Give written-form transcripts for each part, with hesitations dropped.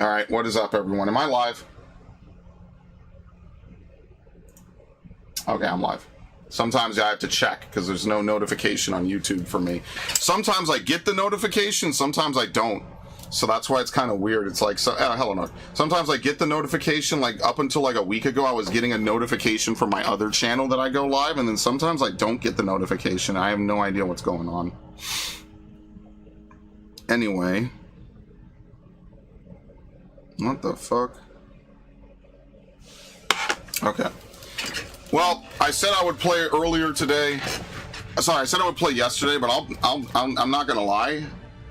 All right, what is up, everyone? Am I live? Okay, I'm live. Sometimes I have to check because there's no notification on YouTube for me. Sometimes I get the notification, sometimes I don't. So that's why it's kind of weird. It's like, hello, no. Sometimes I get the notification, like up until like a week ago, I was getting a notification from my other channel that I go live, and then sometimes I don't get the notification. I have no idea what's going on. Anyway. What the fuck? Okay. Well, I said I would play earlier today. Sorry, I said I would play yesterday, but I'm not gonna lie.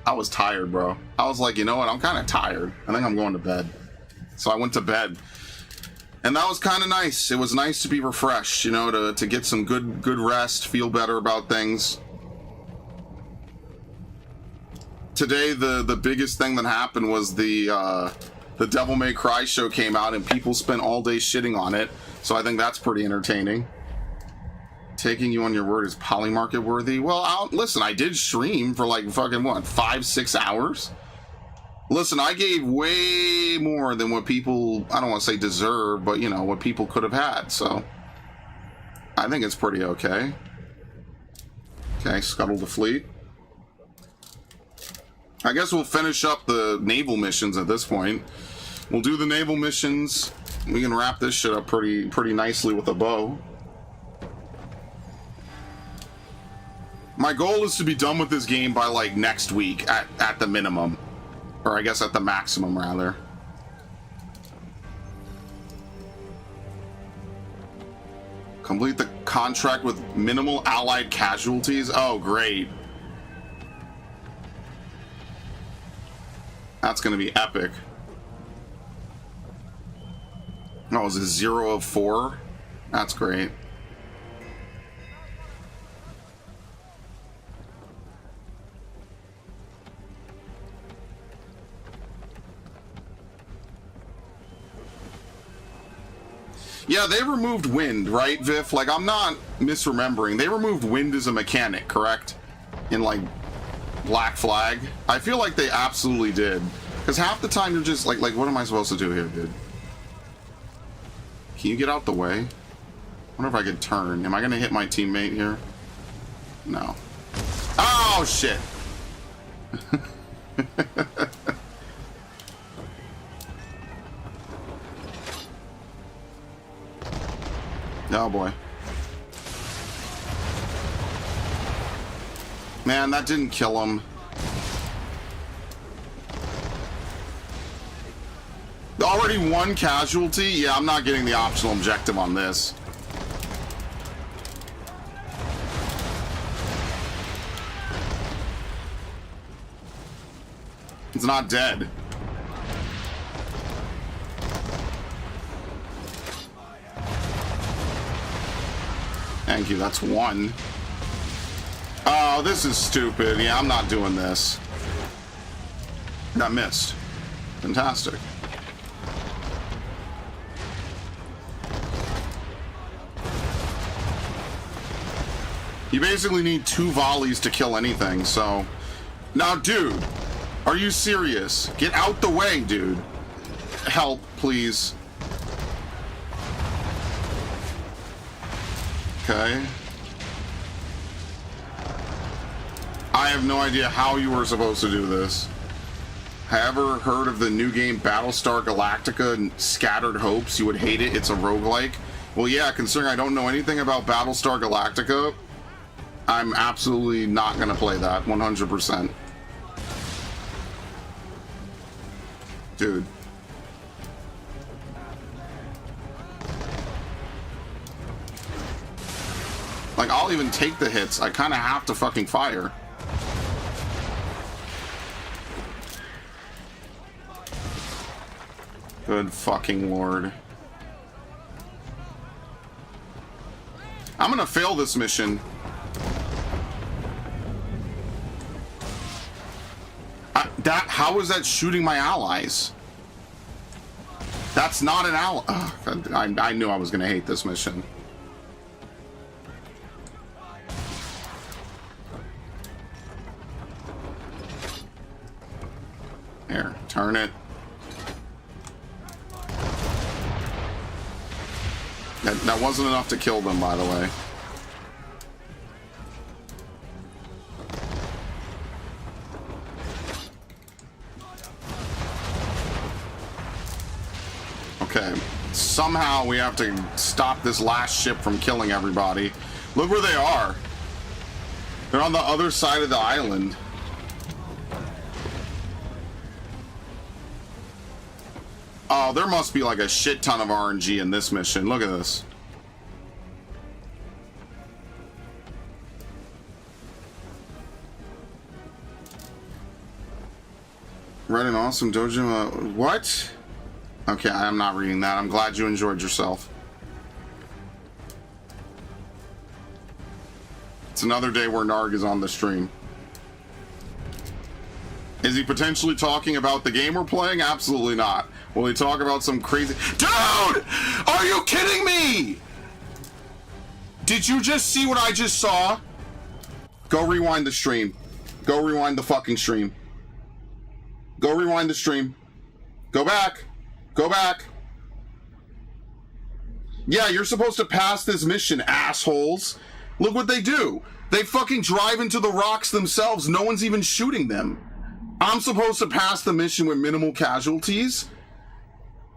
I was tired, bro. I was like, you know what? I'm kind of tired. I think I'm going to bed. So I went to bed, and that was kind of nice. It was nice to be refreshed, you know, to get some good rest, feel better about things. Today, the biggest thing that happened was the Devil May Cry show came out, and people spent all day shitting on it. So I think that's pretty entertaining. Taking you on your word is polymarket worthy. Well, listen, I did stream for like fucking what, 5-6 hours? Listen, I gave way more than what people, I don't want to say deserve, but you know, what people could have had. So I think it's pretty okay. Okay, scuttle the fleet. I guess we'll finish up the naval missions at this point. We'll do the naval missions. We can wrap this shit up pretty nicely with a bow. My goal is to be done with this game by like next week at the minimum. Or I guess at the maximum, rather. Complete the contract with minimal allied casualties. Oh, great. That's gonna be epic. Oh, is it 0 of 4? That's great. Yeah, they removed wind, right, Viv? Like, I'm not misremembering. They removed wind as a mechanic, correct? In, like, Black Flag. I feel like they absolutely did. Because half the time you're just, like, what am I supposed to do here, dude? Can you get out the way? I wonder if I could turn. Am I going to hit my teammate here? No. Oh, shit! Oh, boy. Man, that didn't kill him. Already one casualty? Yeah, I'm not getting the optional objective on this. It's not dead. Thank you, that's one. Oh, this is stupid. Yeah, I'm not doing this. That missed. Fantastic. You basically need 2 volleys to kill anything, so... Now, dude, are you serious? Get out the way, dude. Help, please. Okay. I have no idea how you were supposed to do this. Have ever heard of the new game Battlestar Galactica and Scattered Hopes? You would hate it. It's a roguelike. Well, yeah, considering I don't know anything about Battlestar Galactica, I'm absolutely not going to play that 100%. Dude. Like, I'll even take the hits. I kind of have to fucking fire. Good fucking lord. I'm gonna fail this mission. How is that shooting my allies? That's not an ally. I knew I was gonna hate this mission. Here, turn it. That wasn't enough to kill them, by the way. Okay. Somehow we have to stop this last ship from killing everybody. Look where they are. They're on the other side of the island. Oh, there must be like a shit ton of RNG in this mission. Look at this. Read an awesome dojo. What? Okay, I'm not reading that. I'm glad you enjoyed yourself. It's another day where Narg is on the stream. Is he potentially talking about the game we're playing? Absolutely not. Will he talk about some crazy... Dude! Are you kidding me? Did you just see what I just saw? Go rewind the stream. Go rewind the fucking stream. Go rewind the stream. Go back. Go back. Yeah, you're supposed to pass this mission, assholes. Look what they do. They fucking drive into the rocks themselves. No one's even shooting them. I'm supposed to pass the mission with minimal casualties?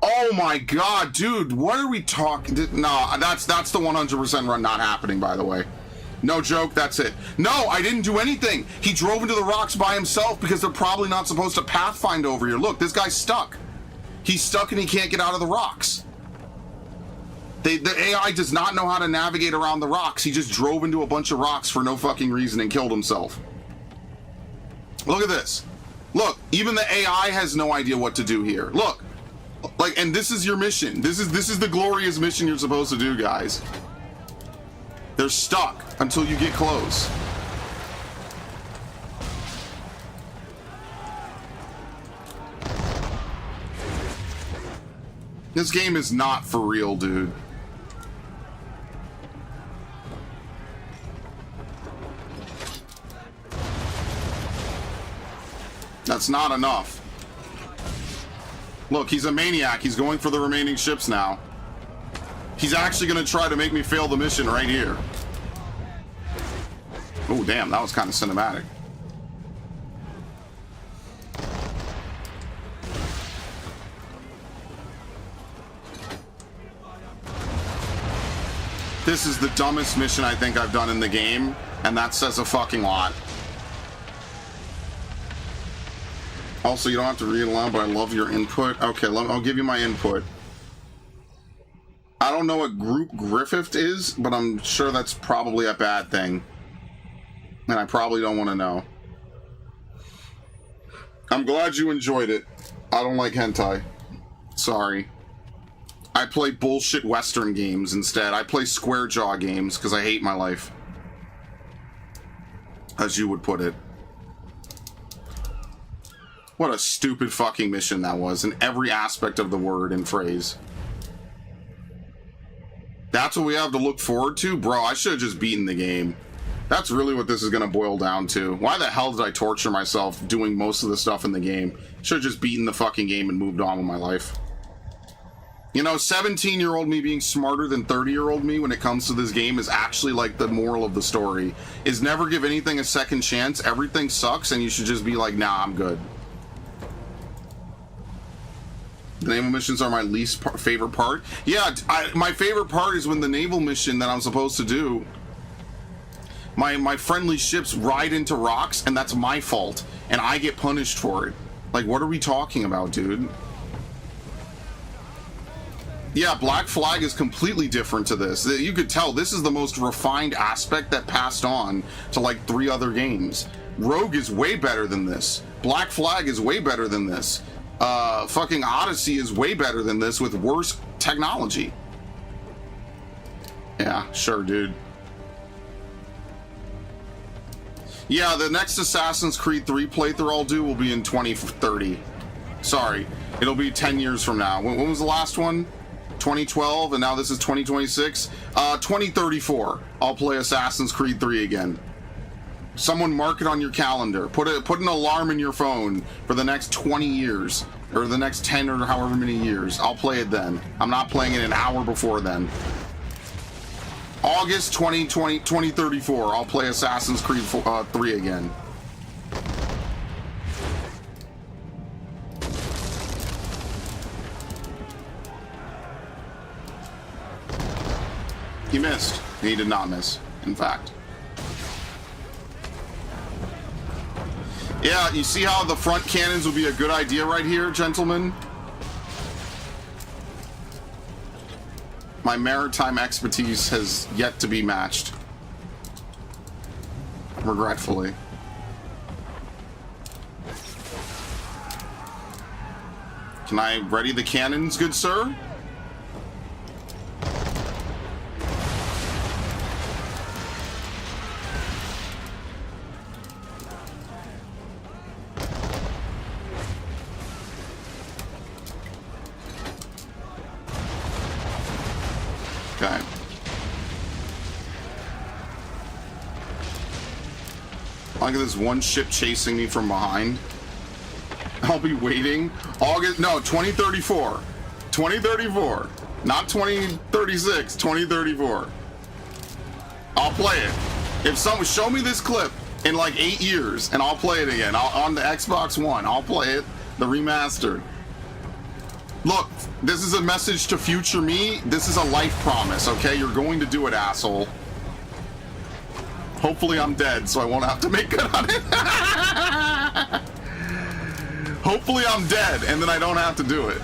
Oh my god, dude, what are we talking? Nah, that's the 100% run not happening, by the way. No joke, that's it. No, I didn't do anything. He drove into the rocks by himself because they're probably not supposed to pathfind over here. Look, this guy's stuck. He's stuck and he can't get out of the rocks. The AI does not know how to navigate around the rocks. He just drove into a bunch of rocks for no fucking reason and killed himself. Look at this. Look, even the AI has no idea what to do here. Look, like, and this is your mission. This is the glorious mission you're supposed to do, guys. They're stuck until you get close. This game is not for real, dude. That's not enough. Look, he's a maniac. He's going for the remaining ships now. He's actually going to try to make me fail the mission right here. Oh, damn. That was kind of cinematic. This is the dumbest mission I think I've done in the game, and that says a fucking lot. Also, you don't have to read aloud, but I love your input. Okay, I'll give you my input. I don't know what group Griffith is, but I'm sure that's probably a bad thing. And I probably don't want to know. I'm glad you enjoyed it. I don't like hentai. Sorry. I play bullshit Western games instead. I play square jaw games because I hate my life. As you would put it. What a stupid fucking mission that was in every aspect of the word and phrase. That's what we have to look forward to? Bro, I should have just beaten the game. That's really what this is going to boil down to. Why the hell did I torture myself doing most of the stuff in the game? Should have just beaten the fucking game and moved on with my life. You know, 17-year-old me being smarter than 30-year-old me when it comes to this game is actually like the moral of the story. Is never give anything a second chance. Everything sucks and you should just be like, nah, I'm good. The naval missions are my least favorite part. Yeah, my favorite part is when the naval mission that I'm supposed to do, my friendly ships ride into rocks, and that's my fault, and I get punished for it. Like, what are we talking about, dude? Yeah, Black Flag is completely different to this. You could tell this is the most refined aspect that passed on to like 3 other games. Rogue is way better than this. Black Flag is way better than this. Fucking Odyssey is way better than this with worse technology. Yeah, sure, dude. Yeah, the next Assassin's Creed 3 playthrough I'll do will be in 2030. Sorry, it'll be 10 years from now. When was the last one? 2012, and now this is 2026. 2034, I'll play Assassin's Creed 3 again. Someone mark it on your calendar. Put an alarm in your phone for the next 20 years, or the next 10 or however many years. I'll play it then. I'm not playing it an hour before then. August 2034, I'll play Assassin's Creed 3 again. He missed. He did not miss, in fact. Yeah, you see how the front cannons would be a good idea right here, gentlemen? My maritime expertise has yet to be matched. Regretfully. Can I ready the cannons, good sir? Okay. Look at this one ship chasing me from behind. I'll be waiting. August, no, 2034. 2034. Not 2036, 2034. I'll play it. If someone show me this clip in like 8 years and I'll play it again. On the Xbox One, I'll play it. The remastered. Look, this is a message to future me. This is a life promise, okay? You're going to do it, asshole. Hopefully I'm dead, so I won't have to make good on it. Hopefully I'm dead, and then I don't have to do it.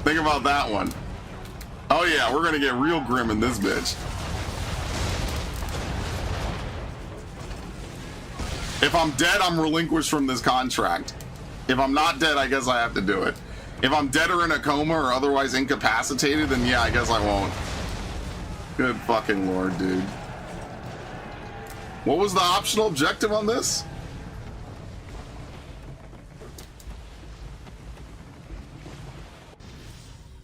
Think about that one. Oh yeah, we're gonna get real grim in this bitch. If I'm dead, I'm relinquished from this contract. If I'm not dead, I guess I have to do it. If I'm dead or in a coma or otherwise incapacitated, then yeah, I guess I won't. Good fucking lord, dude. What was the optional objective on this?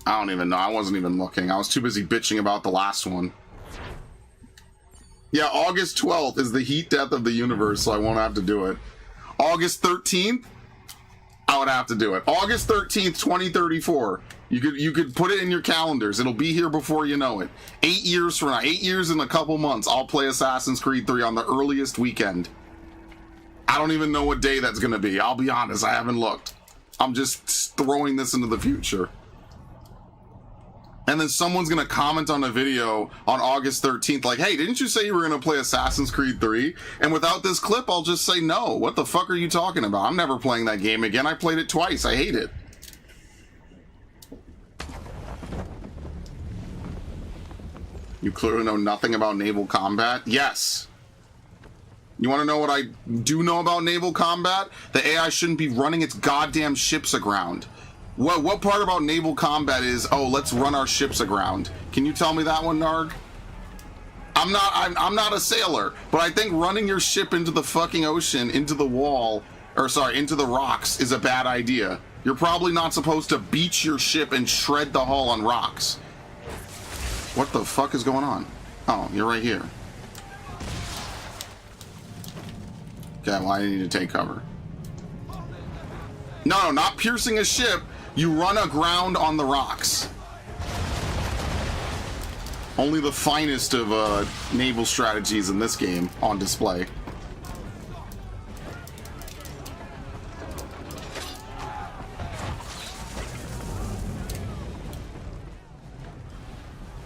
I don't even know. I wasn't even looking. I was too busy bitching about the last one. Yeah, August 12th is the heat death of the universe, so I won't have to do it. August 13th? I would have to do it. August 13th, 2034. You could put it in your calendars. It'll be here before you know it. 8 years from now, 8 years in a couple months, I'll play Assassin's Creed 3 on the earliest weekend. I don't even know what day that's going to be. I'll be honest, I haven't looked. I'm just throwing this into the future. And then someone's going to comment on a video on August 13th like, hey, didn't you say you were going to play Assassin's Creed 3? And without this clip, I'll just say, no. What the fuck are you talking about? I'm never playing that game again. I played it twice. I hate it. You clearly know nothing about naval combat? Yes. You want to know what I do know about naval combat? The AI shouldn't be running its goddamn ships aground. What part about naval combat is, oh, let's run our ships aground? Can you tell me that one, Narg? I'm not a sailor, but I think running your ship into the fucking ocean, into the wall, or sorry, into the rocks is a bad idea. You're probably not supposed to beach your ship and shred the hull on rocks. What the fuck is going on? Oh, you're right here. Okay, well, I need to take cover. No, not piercing a ship. You run aground on the rocks. Only the finest of naval strategies in this game on display.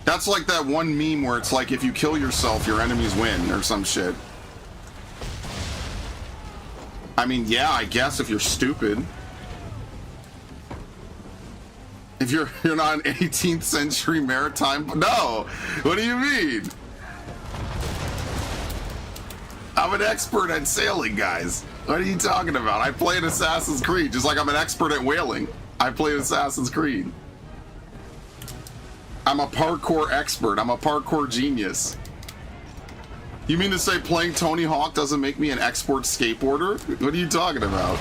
That's like that one meme where it's like, if you kill yourself, your enemies win, or some shit. I mean, yeah, I guess if you're stupid. If you're not an 18th century maritime... No! What do you mean? I'm an expert at sailing, guys. What are you talking about? I played Assassin's Creed, just like I'm an expert at whaling. I played Assassin's Creed. I'm a parkour expert. I'm a parkour genius. You mean to say playing Tony Hawk doesn't make me an expert skateboarder? What are you talking about?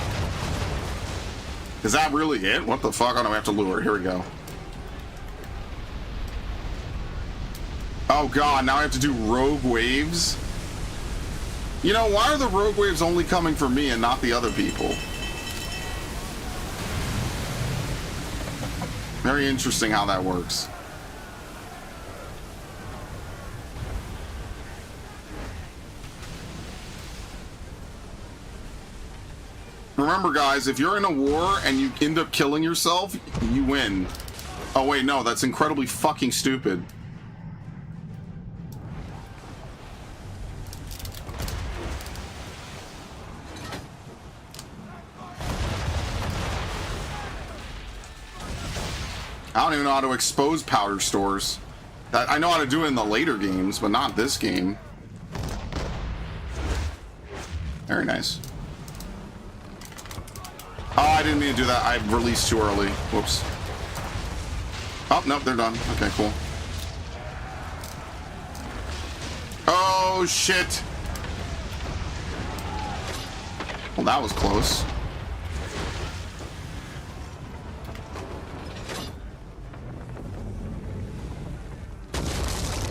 Is that really it? What the fuck? Oh no, we have to lure. Here we go. Oh god, now I have to do rogue waves? You know, why are the rogue waves only coming for me and not the other people? Very interesting how that works. Remember, guys, if you're in a war and you end up killing yourself, you win. Oh, wait, no, that's incredibly fucking stupid. I don't even know how to expose powder stores. I know how to do it in the later games, but not this game. Very nice. Oh, I didn't mean to do that. I released too early. Whoops. Oh, nope, they're done. Okay, cool. Oh, shit. Well, that was close.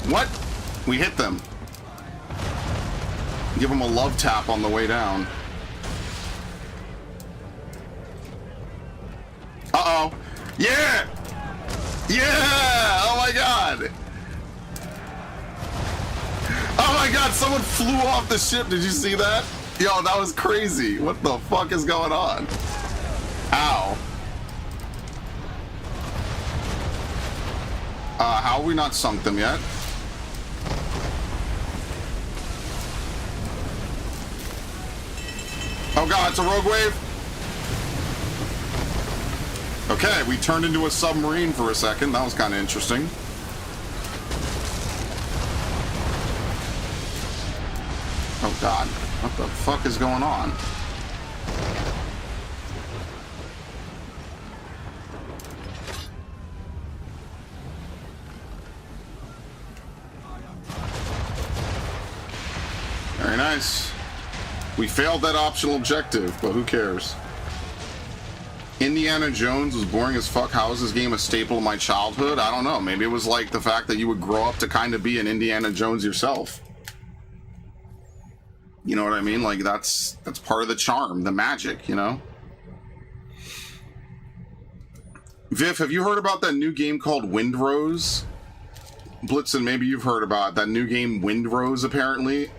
What? We hit them. Give them a love tap on the way down. Uh-oh. Yeah! Yeah! Oh my god! Oh my god, someone flew off the ship. Did you see that? Yo, that was crazy. What the fuck is going on? Ow. How have we not sunk them yet? Oh god, it's a rogue wave. Okay, we turned into a submarine for a second. That was kind of interesting. Oh god, what the fuck is going on? Very nice. We failed that optional objective, but who cares? Indiana Jones was boring as fuck. How is this game a staple of my childhood? I don't know. Maybe it was like the fact that you would grow up to kind of be an Indiana Jones yourself. You know what I mean? Like that's part of the charm, the magic, you know? Viv, have you heard about that new game called Windrose? Blitzen, maybe you've heard about that new game Windrose, apparently.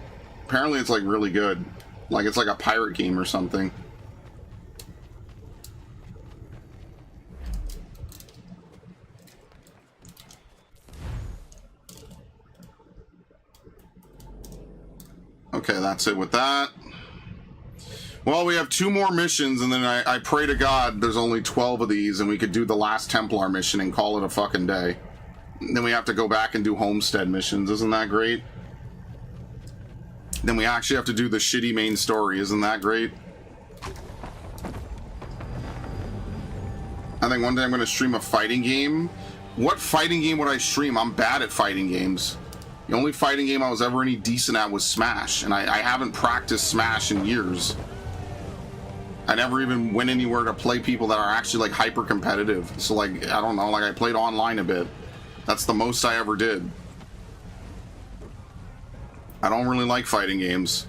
Apparently it's like really good. Like it's like a pirate game or something. Okay, that's it with that. Well, we have 2 more missions, and then I pray to God there's only 12 of these, and we could do the last Templar mission and call it a fucking day. And then we have to go back and do homestead missions. Isn't that great? Then we actually have to do the shitty main story. Isn't that great? I think one day I'm going to stream a fighting game. What fighting game would I stream? I'm bad at fighting games. The only fighting game I was ever any decent at was Smash, and I haven't practiced Smash in years. I never even went anywhere to play people that are actually like hyper competitive. So like, I don't know, like I played online a bit. That's the most I ever did. I don't really like fighting games.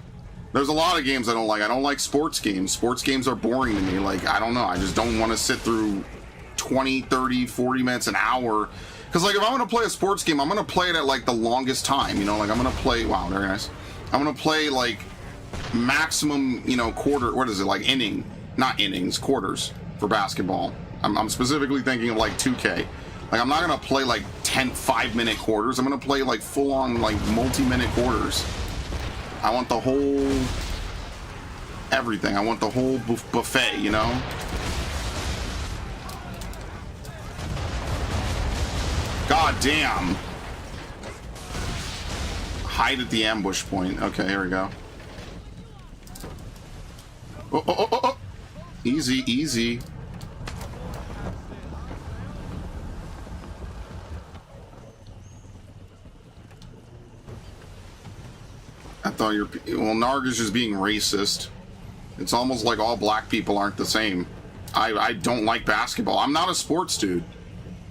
There's a lot of games I don't like. I don't like sports games. Sports games are boring to me. Like, I don't know. I just don't want to sit through 20, 30, 40 minutes, an hour. Because, like, if I'm going to play a sports game, I'm going to play it at, like, the longest time. You know, like, I'm going to play... Wow, very nice. I'm going to play, like, maximum, you know, quarter... What is it? Like, inning. Not innings. Quarters for basketball. I'm specifically thinking of, like, 2K. Like, I'm not going to play, like, 10 5-minute quarters. I'm going to play, like, full-on, like, multi-minute quarters. I want the whole... everything. I want the whole buffet, you know? God damn. Hide at the ambush point. Okay, here we go. Oh, oh, oh, oh, oh. Easy, easy. I thought you're... Well, Narg is just being racist. It's almost like all black people aren't the same. I don't like basketball. I'm not a sports dude.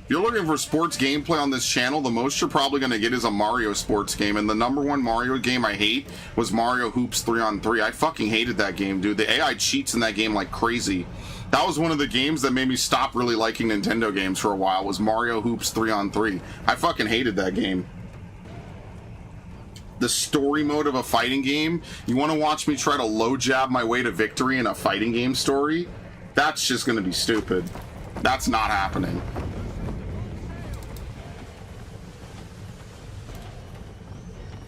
If you're looking for sports gameplay on this channel, the most you're probably going to get is a Mario sports game. And the #1 Mario game I hate was Mario Hoops 3-on-3. I fucking hated that game, dude. The AI cheats in that game like crazy. That was one of the games that made me stop really liking Nintendo games for a while, was Mario Hoops 3-on-3. I fucking hated that game. the story mode of a fighting game. You want to watch me try to low jab my way to victory in a fighting game story? That's just going to be stupid. That's not happening.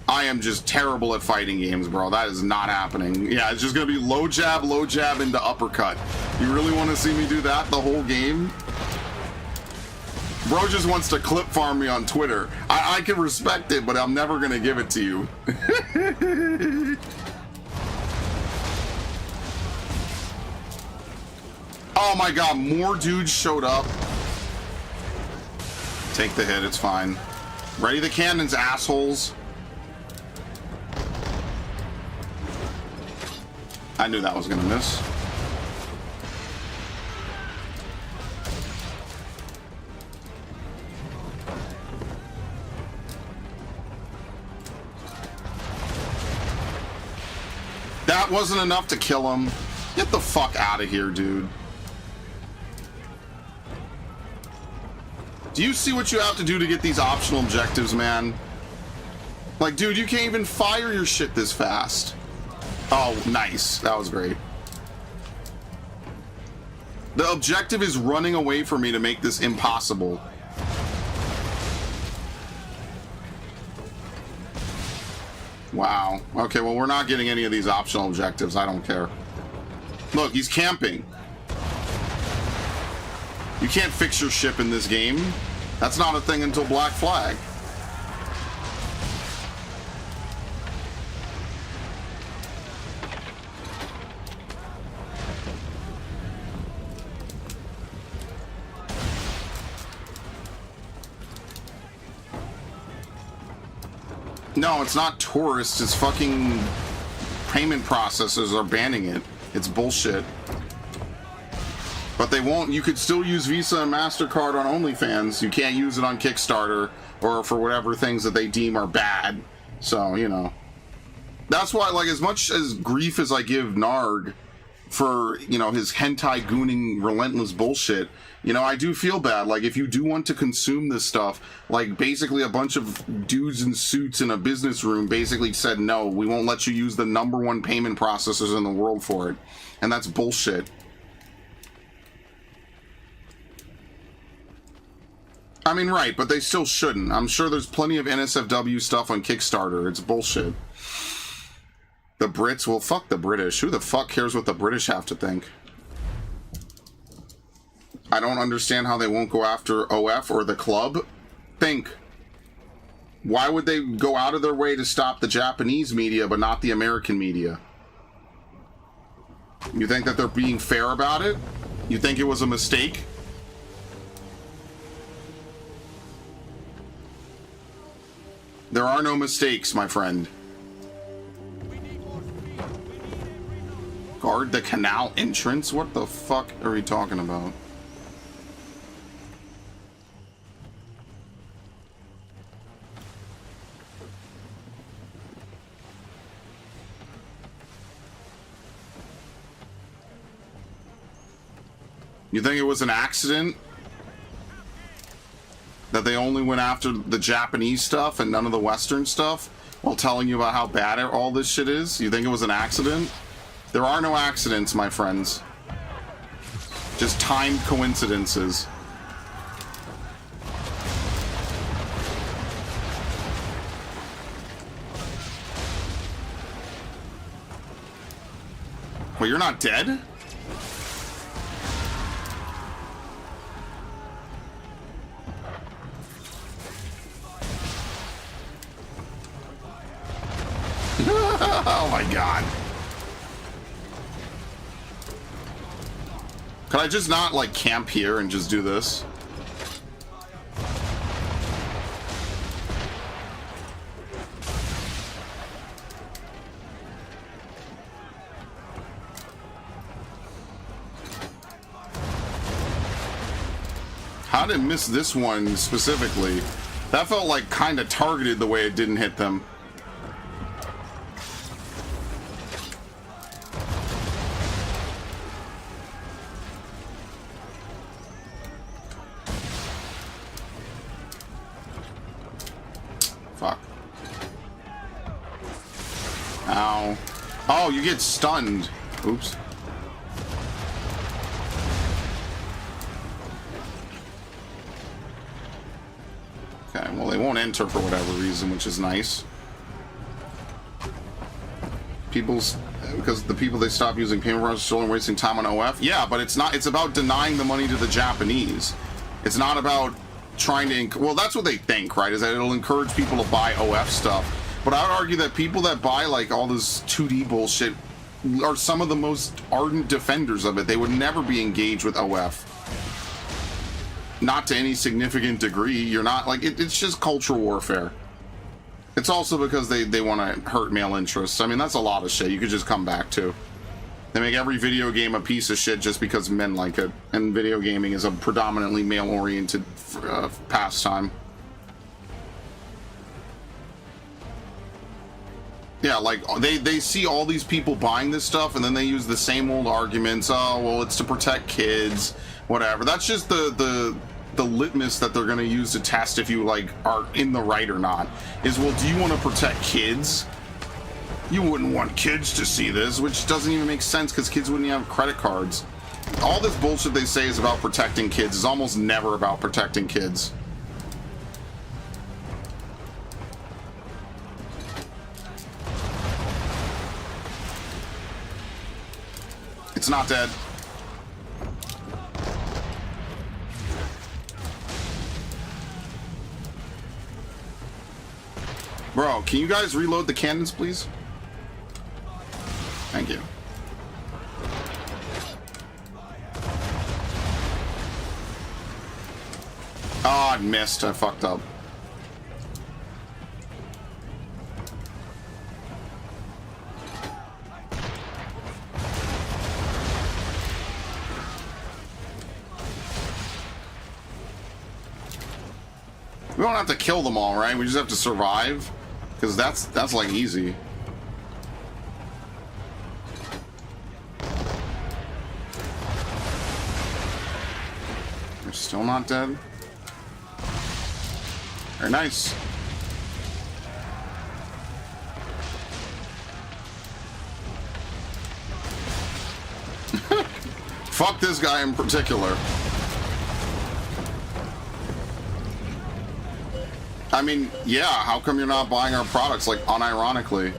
I am just terrible at fighting games, bro. That is not happening. Yeah, it's just going to be low jab into uppercut. You really want to see me do that the whole game? Bro just wants to clip farm me on Twitter. I can respect it, but I'm never going to give it to you. Oh my god, more dudes showed up. Take the hit, it's fine. Ready the cannons, assholes. I knew that was gonna miss. That wasn't enough to kill him. Get the fuck out of here, dude. Do you see what you have to do to get these optional objectives, man? Like, dude, you can't even fire your shit this fast. Oh, nice. That was great. The objective is running away from me to make this impossible. Wow. Okay, well, we're not getting any of these optional objectives. I don't care. Look, he's camping. You can't fix your ship in this game. That's not a thing until Black Flag. No, it's not tourists, it's fucking payment processors are banning it. It's bullshit. But they won't. You could still use Visa and MasterCard on OnlyFans. You can't use it on Kickstarter or for whatever things that they deem are bad. So, you know. That's why, like, as much as grief as I give Narg for, you know, his hentai gooning relentless bullshit, you know, I do feel bad. Like, if you do want to consume this stuff, like, basically a bunch of dudes in suits in a business room basically said, no, we won't let you use the #1 payment processors in the world for it. And that's bullshit. I mean, right, but they still shouldn't. I'm sure there's plenty of NSFW stuff on Kickstarter. It's bullshit. The Brits, well, fuck the British. Who the fuck cares what the British have to think? I don't understand how they won't go after OF or the club. Think. Why would they go out of their way to stop the Japanese media but not the American media? You think that they're being fair about it? You think it was a mistake? There are no mistakes, my friend. Guard the canal entrance? What the fuck are we talking about? You think it was an accident? That they only went after the Japanese stuff and none of the Western stuff while telling you about how bad all this shit is? You think it was an accident? There are no accidents, my friends. Just timed coincidences. Well, you're not dead? Oh my god. Could I just not, like, camp here and just do this? How did it miss this one specifically? That felt like kind of targeted the way it didn't hit them. Fuck. Ow. Oh, you get stunned. Oops. Okay, well, they won't enter for whatever reason, which is nice. Because the people, they stop using payment runs, still wasting time on OF. Yeah, but it's not, it's about denying the money to the Japanese. It's not about trying to, well, that's what they think, right? Is that it'll encourage people to buy OF stuff. But I would argue that people that buy like all this 2D bullshit are some of the most ardent defenders of it. They would never be engaged with OF. Not to any significant degree. You're not like it's just cultural warfare. It's also because they want to hurt male interests. I mean, that's a lot of shit you could just come back to. They make every video game a piece of shit just because men like it, and video gaming is a predominantly male-oriented pastime. Yeah, like they see all these people buying this stuff, and then they use the same old arguments. Oh, well, it's to protect kids, whatever. That's just the litmus that they're going to use to test if you like are in the right or not. Is, well, do you want to protect kids? You wouldn't want kids to see this, which doesn't even make sense because kids wouldn't even have credit cards. All this bullshit they say is about protecting kids is almost never about protecting kids. It's not dead. Bro, can you guys reload the cannons, please? Thank you. Oh, I missed. I fucked up. We don't have to kill them all, right? We just have to survive. Because that's like easy. They're still not dead. Very nice. Fuck this guy in particular. I mean, yeah, how come you're not buying our products, like, unironically?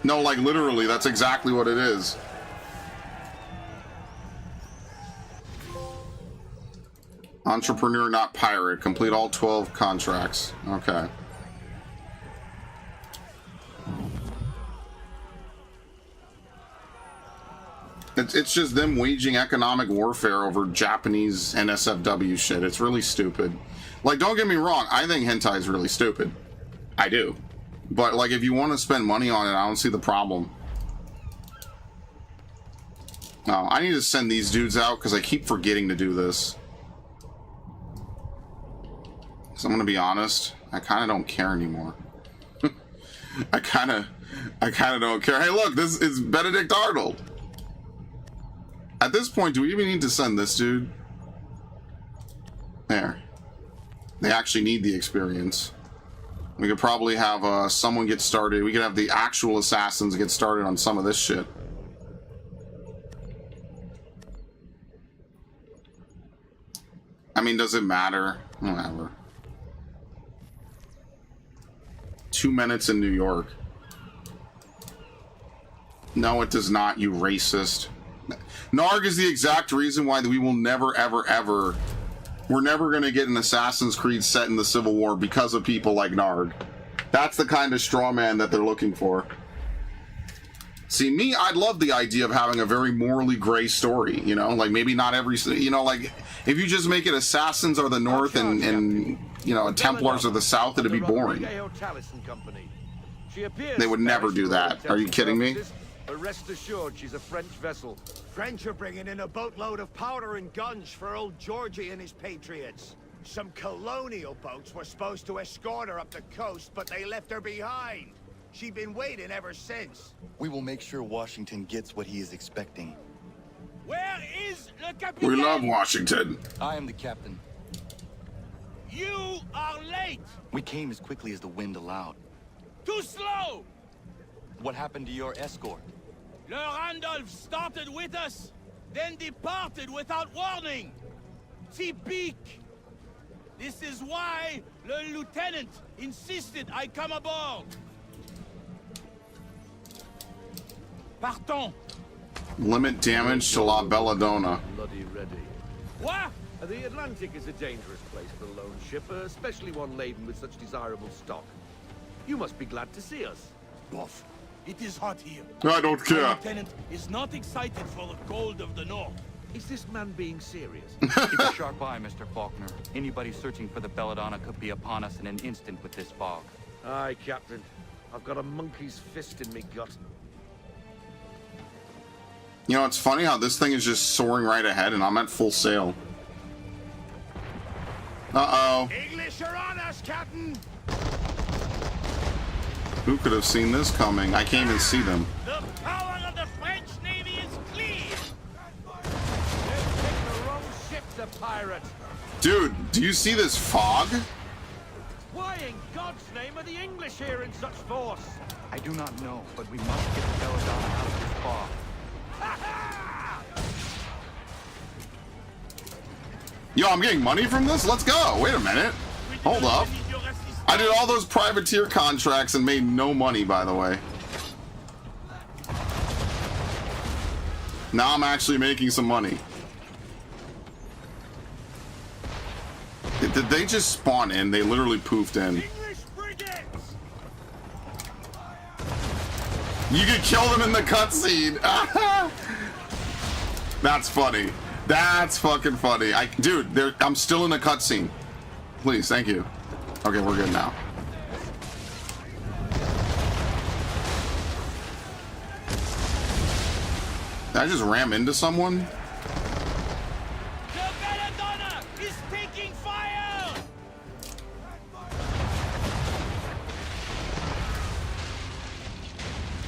No, like, literally, that's exactly what it is. Entrepreneur, not pirate. Complete all 12 contracts. Okay. It's just them waging economic warfare over Japanese NSFW shit. It's really stupid. Like, don't get me wrong, I think hentai is really stupid. I do. But, like, if you want to spend money on it, I don't see the problem. No, I need to send these dudes out because I keep forgetting to do this. So I'm going to be honest, I kind of don't care anymore. I kind of don't care. Hey, look, this is Benedict Arnold. At this point, do we even need to send this dude? There. They actually need the experience. We could probably have someone get started. We could have the actual assassins get started on some of this shit. I mean, does it matter? Whatever. 2 minutes in New York. No, it does not, you racist. Narg is the exact reason why we will never, ever, ever... We're never going to get an Assassin's Creed set in the Civil War because of people like Narg. That's the kind of straw man that they're looking for. See, me, I'd love the idea of having a very morally gray story, you know? Like, maybe not every... You know, like, if you just make it Assassins are the North and you know, Templars are the South, it'd be boring. They would never do that. Are you kidding me? But rest assured, she's a French vessel. French are bringing in a boatload of powder and guns for old Georgie and his patriots. Some colonial boats were supposed to escort her up the coast, but they left her behind. She's been waiting ever since. We will make sure Washington gets what he is expecting. Where is the captain? We love Washington. I am the captain. You are late. We came as quickly as the wind allowed. Too slow! What happened to your escort? Le Randolph started with us, then departed without warning. Typique. This is why the lieutenant insisted I come aboard. Partons. Limit damage to La Belladonna. Bloody ready. What? The Atlantic is a dangerous place for a lone ship, especially one laden with such desirable stock. You must be glad to see us. Boss, it is hot here. I don't The care. lieutenant is not excited for the cold of the north. Is this man being serious? Keep a sharp eye, Mr. Faulkner. Anybody searching for the Belladonna could be upon us in an instant with this fog. Aye, Captain. I've got a monkey's fist in me gut. You know, it's funny how this thing is just soaring right ahead and I'm at full sail. Uh-oh. English are on us, Captain! Who could have seen this coming? I can't even see them. The power of the French Navy is clear. They've picked the wrong ship to pirate. Dude, do you see this fog? Why in God's name are the English here in such force? I do not know, but we must get the Belladonna out of this fog. Yo, I'm getting money from this? Let's go. Wait a minute. Hold up. I did all those privateer contracts and made no money, by the way. Now I'm actually making some money. Did they just spawn in? They literally poofed in. English frigates. You could kill them in the cutscene. That's funny. That's fucking funny. Dude, I'm still in a cutscene. Please, thank you. Okay, we're good now. Did I just ram into someone? The Belladonna is taking fire.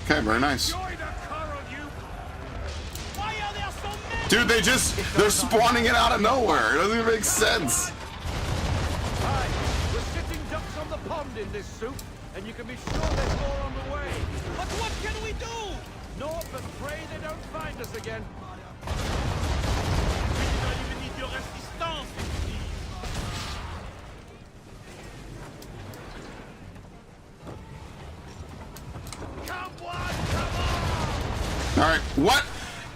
Okay, very nice. Join the coral, you. Why are there so many? Dude, they're spawning it out of nowhere. It doesn't even make sense. Aye, we're sitting ducks on the pond in this soup, and you can be sure there's more on the way. But what can we do? Naught but pray they don't find us again. We do not even need your assistance, please. Come on, come on! All right, what?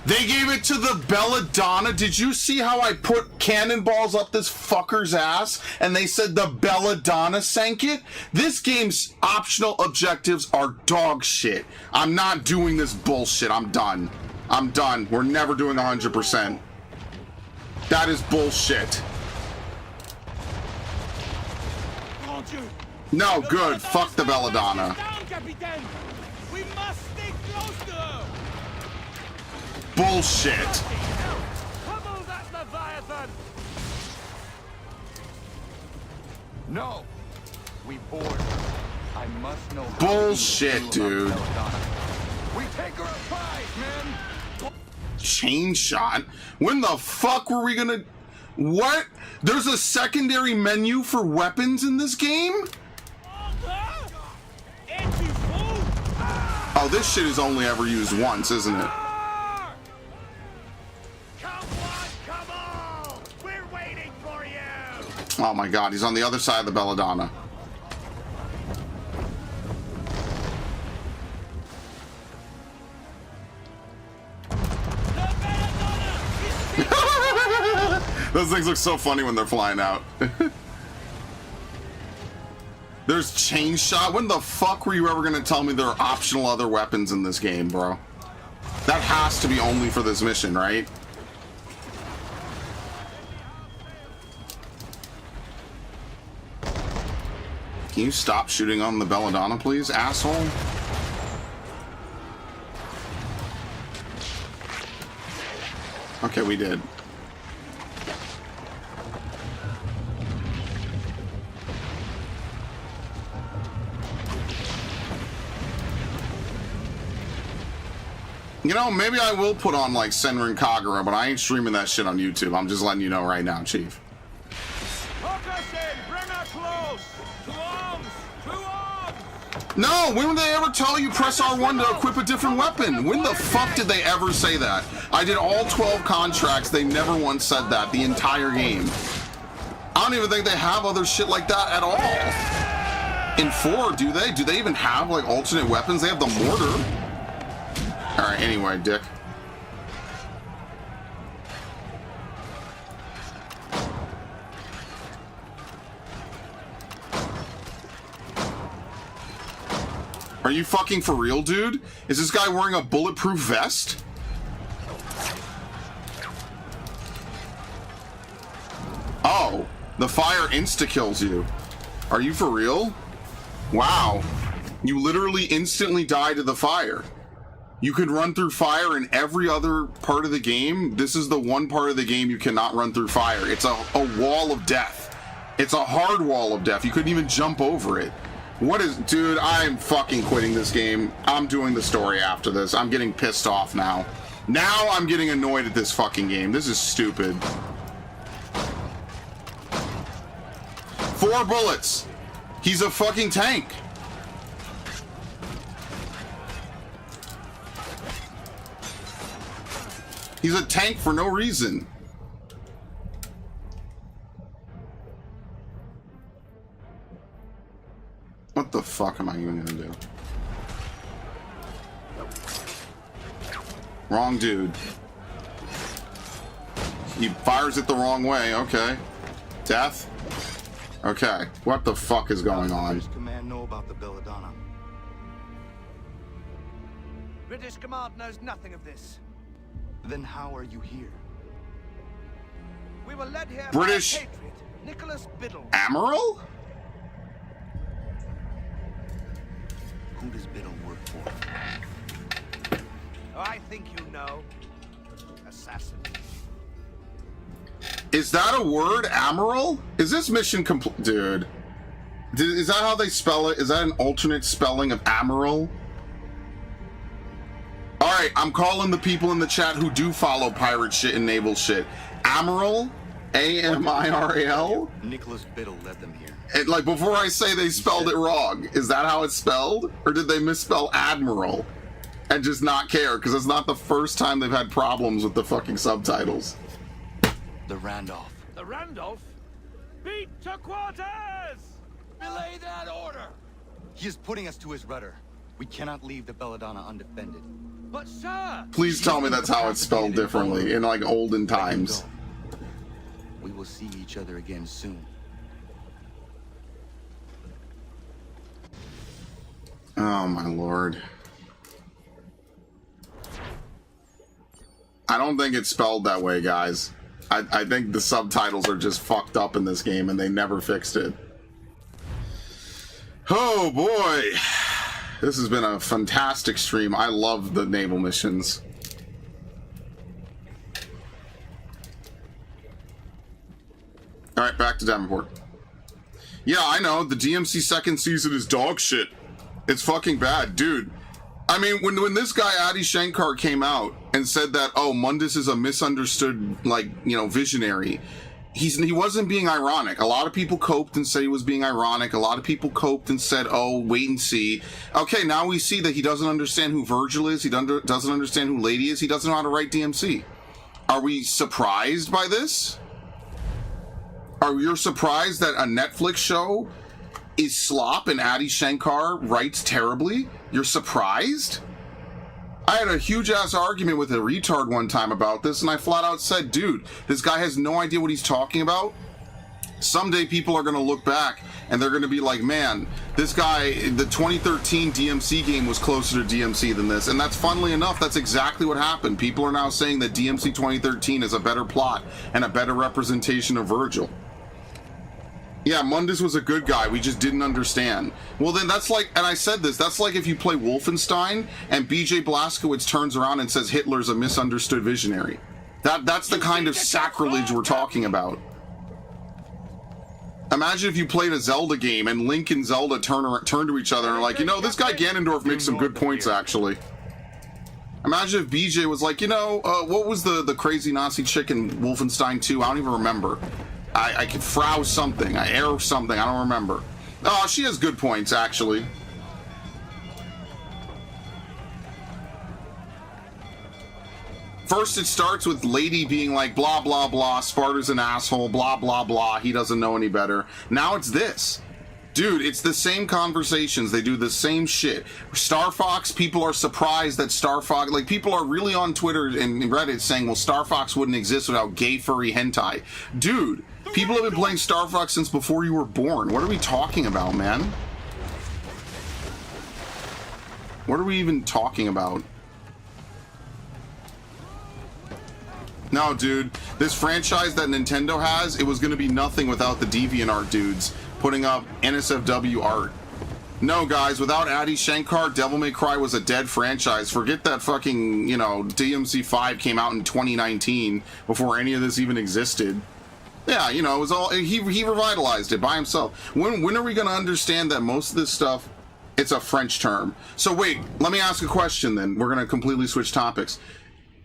They gave it to the Belladonna. Did you see how I put cannonballs up this fucker's ass and they said the Belladonna sank it? This game's optional objectives are dog shit. I'm not doing this bullshit. I'm done. I'm done. We're never doing 100%. That is bullshit. Mon Dieu. No, The good. Belladonna Fuck the is down, Belladonna. Capitaine. We must stay close to her. Bullshit. Pummel that Leviathan! No! We board her. I must know. Bullshit, how we do dude. about the Belladonna. We take her a prize, men! Chain shot? When the fuck were we gonna... What? There's a secondary menu for weapons in this game? Oh, this shit is only ever used once, isn't it? Come on! We're waiting for you! Oh my god, he's on the other side of the Belladonna. Those things look so funny when they're flying out. There's chain shot. When the fuck were you ever gonna tell me there are optional other weapons in this game, bro? That has to be only for this mission, right? Can you stop shooting on the Belladonna, please, asshole? Okay, we did. You know, maybe I will put on, like, Senran Kagura, but I ain't streaming that shit on YouTube. I'm just letting you know right now, Chief. Hook us in! Bring her close! To arms! To arms! No, when would they ever tell you press R1 to equip a different weapon? When the fuck did they ever say that? I did all 12 contracts, they never once said that the entire game. I don't even think they have other shit like that at all. In 4, do they? Do they even have, like, alternate weapons? They have the mortar. Alright, anyway, dick. Are you fucking for real, dude? Is this guy wearing a bulletproof vest? Oh, the fire insta-kills you. Are you for real? Wow. You literally instantly die to the fire. You can run through fire in every other part of the game. This is the one part of the game you cannot run through fire. It's a wall of death. It's a hard wall of death. You couldn't even jump over it. What is... Dude, I'm fucking quitting this game. I'm doing the story after this. I'm getting pissed off now. Now I'm getting annoyed at this fucking game. This is stupid. 4 bullets. He's a fucking tank. He's a tank for no reason. What the fuck am I even gonna do? Wrong dude. He fires it the wrong way. Okay. Death? Okay. What the fuck is going on? Does command know about the Belladonna? British command knows nothing of this. Then how are you here? We were led here British by a patriot, Nicholas Biddle. Admiral? Who does Biddle work for? Oh, I think you know. Assassin. Is that a word, Admiral? Is this mission complete? Dude. Is that how they spell it? Is that an alternate spelling of Admiral? Alright, I'm calling the people in the chat who do follow pirate shit and naval shit. Admiral? A-M-I-R-A-L? Nicholas Biddle led them here. And, like, before I say they spelled it wrong, is that how it's spelled? Or did they misspell Admiral? And just not care? Because it's not the first time they've had problems with the fucking subtitles. The Randolph. The Randolph? Beat to quarters! Belay that order! He is putting us to his rudder. We cannot leave the Belladonna undefended. But sir! Please tell me that's how it's spelled differently in, like, olden times. We will see each other again soon. Oh my lord. I don't think it's spelled that way, guys. I think the subtitles are just fucked up in this game and they never fixed it. Oh boy. This has been a fantastic stream. I love the naval missions. Alright, back to Davenport. Yeah, I know. The DMC second season is dog shit. It's fucking bad. Dude, I mean, when this guy, Adi Shankar, came out and said that, oh, Mundus is a misunderstood, like, you know, visionary, he wasn't being ironic. A lot of people coped and said he was being ironic. A lot of people coped and said, oh, wait and see. Okay, now we see that he doesn't understand who Virgil is. He doesn't understand who Lady is. He doesn't know how to write DMC. Are we surprised by this? Are you surprised that a Netflix show is slop and Adi Shankar writes terribly? You're surprised? I had a huge-ass argument with a retard one time about this, and I flat out said, dude, this guy has no idea what he's talking about. Someday people are going to look back, and they're going to be like, man, this guy, the 2013 DMC game was closer to DMC than this. And that's, funnily enough, that's exactly what happened. People are now saying that DMC 2013 is a better plot and a better representation of Virgil. Yeah, Mundus was a good guy, we just didn't understand. Well then that's like, and I said this, that's like if you play Wolfenstein and BJ Blazkowicz turns around and says Hitler's a misunderstood visionary. That's the kind of sacrilege we're talking about. Imagine if you played a Zelda game and Link and Zelda turn to each other and are like, you know, this guy Ganondorf makes some good points actually. Imagine if BJ was like, you know, what was the crazy Nazi chick in Wolfenstein 2? I don't even remember. I can Frau something, Air something, I don't remember. Oh, she has good points, actually. First, it starts with Lady being like, blah, blah, blah, Sparta's an asshole, blah, blah, blah, he doesn't know any better. Now it's this. Dude, it's the same conversations. They do the same shit. Star Fox, people are surprised that Star Fox... Like, people are really on Twitter and Reddit saying, well, Star Fox wouldn't exist without gay furry hentai. Dude, people have been playing Star Fox since before you were born. What are we talking about, man? What are we even talking about? No, dude. This franchise that Nintendo has, it was going to be nothing without the DeviantArt dudes putting up NSFW art. No, guys, without Adi Shankar, Devil May Cry was a dead franchise. Forget that fucking, you know, DMC5 came out in 2019 before any of this even existed. Yeah, you know, it was all... He revitalized it by himself. When are we going to understand that most of this stuff, it's a French term? So wait, let me ask a question then. We're going to completely switch topics.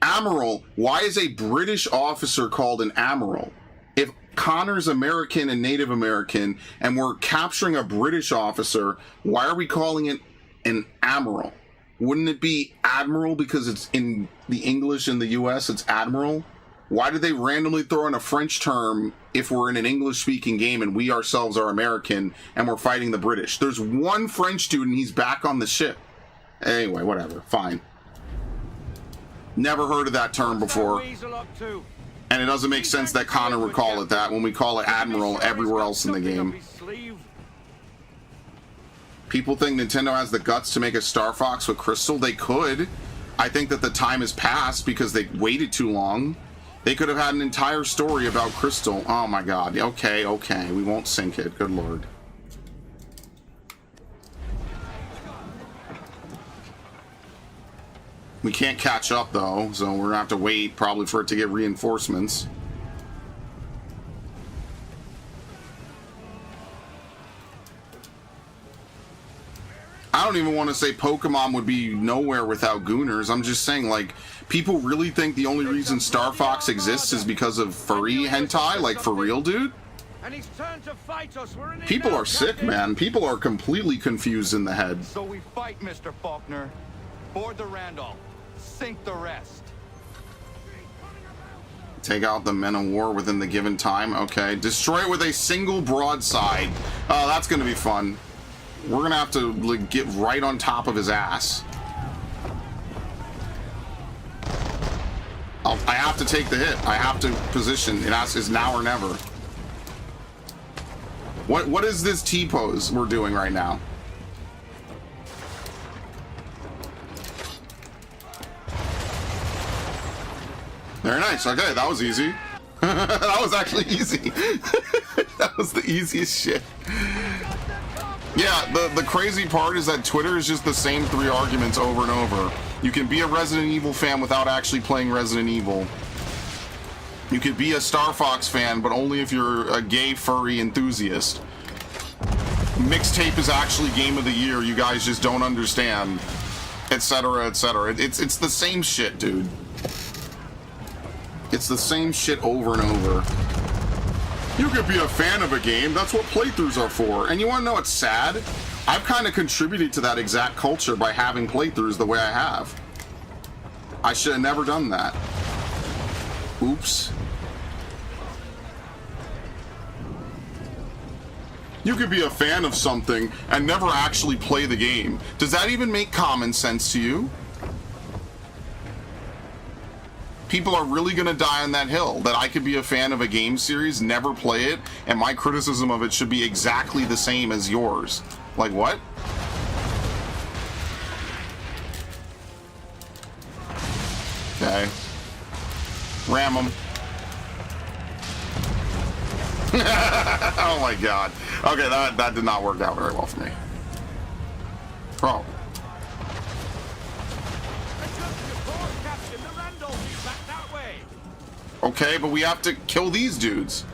Admiral, why is a British officer called an admiral? If Connor's American and Native American, and we're capturing a British officer, why are we calling it an admiral? Wouldn't it be admiral because it's in the English in the US, it's admiral? Why did they randomly throw in a French term if we're in an English-speaking game and we ourselves are American and we're fighting the British? There's one French dude and he's back on the ship. Anyway, whatever, fine. Never heard of that term before. And it doesn't make sense that Connor would call it that when we call it Admiral everywhere else in the game. People think Nintendo has the guts to make a Star Fox with Crystal. They could. I think that the time has passed because they waited too long. They could have had an entire story about Crystal. Oh my god. Okay, okay. We won't sink it. Good lord. We can't catch up though, so we're gonna have to wait probably for it to get reinforcements. I don't even want to say Pokemon would be nowhere without Gooners. I'm just saying, like, people really think the only reason Star Fox exists is because of furry hentai? Like, for real, dude? People are sick, man. People are completely confused in the head. So we fight, Mr. Faulkner. Board the Randolph. Sink the rest. Take out the men of war within the given time. Okay. Destroy it with a single broadside. Oh, that's going to be fun. We're going to have to, like, get right on top of his ass. I have to take the hit. I have to position. It is now or never. What is this T-pose we're doing right now? Very nice. Okay, that was easy. That was actually easy. That was the easiest shit. Yeah, the crazy part is that Twitter is just the same three arguments over and over. You can be a Resident Evil fan without actually playing Resident Evil. You could be a Star Fox fan, but only if you're a gay furry enthusiast. Mixtape is actually game of the year. You guys just don't understand, etc., etc. It's the same shit, dude. It's the same shit over and over. You could be a fan of a game. That's what playthroughs are for. And you want to know what's sad? I've kind of contributed to that exact culture by having playthroughs the way I have. I should have never done that. Oops. You could be a fan of something and never actually play the game. Does that even make common sense to you? People are really going to die on that hill, that I could be a fan of a game series, never play it, and my criticism of it should be exactly the same as yours. Like, what? Okay. Ram him. Oh my god. Okay, that did not work out very well for me. Bro. Okay, but we have to kill these dudes.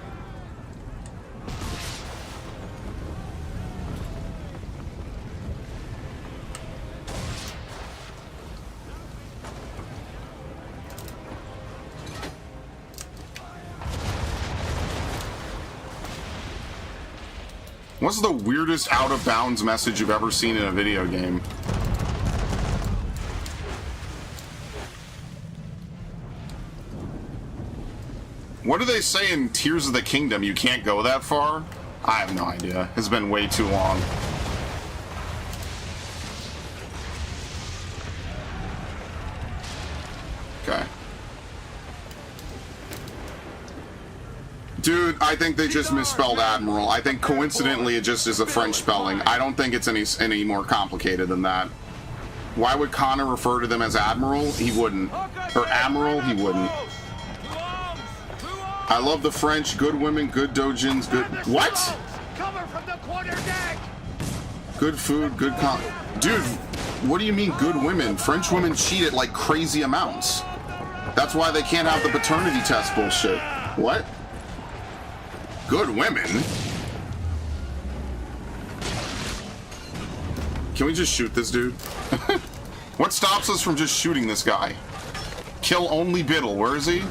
What's the weirdest out-of-bounds message you've ever seen in a video game? What do they say in Tears of the Kingdom? You can't go that far? I have no idea. It's been way too long. Okay. Dude, I think they just misspelled Admiral. I think coincidentally it just is a French spelling. I don't think it's any more complicated than that. Why would Connor refer to them as Admiral? He wouldn't. Or Admiral? He wouldn't. I love the French. Good women, good dojins, good... What? Cover from the quarter deck. Good food, good Dude, what do you mean good women? French women cheat at like crazy amounts. That's why they can't have the paternity test bullshit. What? Good women? Can we just shoot this dude? What stops us from just shooting this guy? Kill only Biddle. Where is he?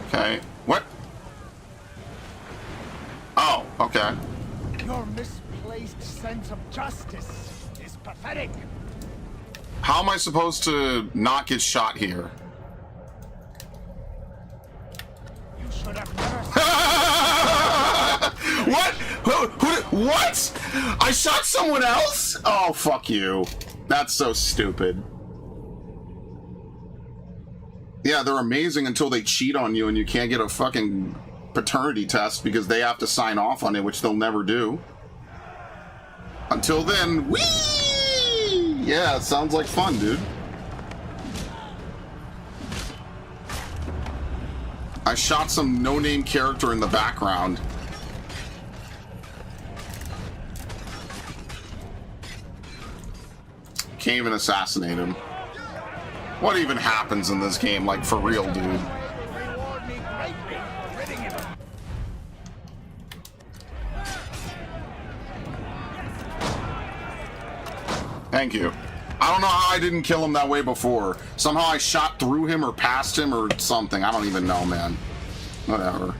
Okay. What? Oh, okay. Your misplaced sense of justice is pathetic. How am I supposed to not get shot here? You should have never. What? What? I shot someone else? Oh, fuck you. That's so stupid. Yeah, they're amazing until they cheat on you and you can't get a fucking paternity test because they have to sign off on it, which they'll never do. Until then, whee! Yeah, sounds like fun, dude. I shot some no-name character in the background. Can't even assassinate him. What even happens in this game, like, for real, dude? Reward me greatly for ridding him. Thank you. I don't know how I didn't kill him that way before. Somehow I shot through him or past him or something. I don't even know, man. Whatever.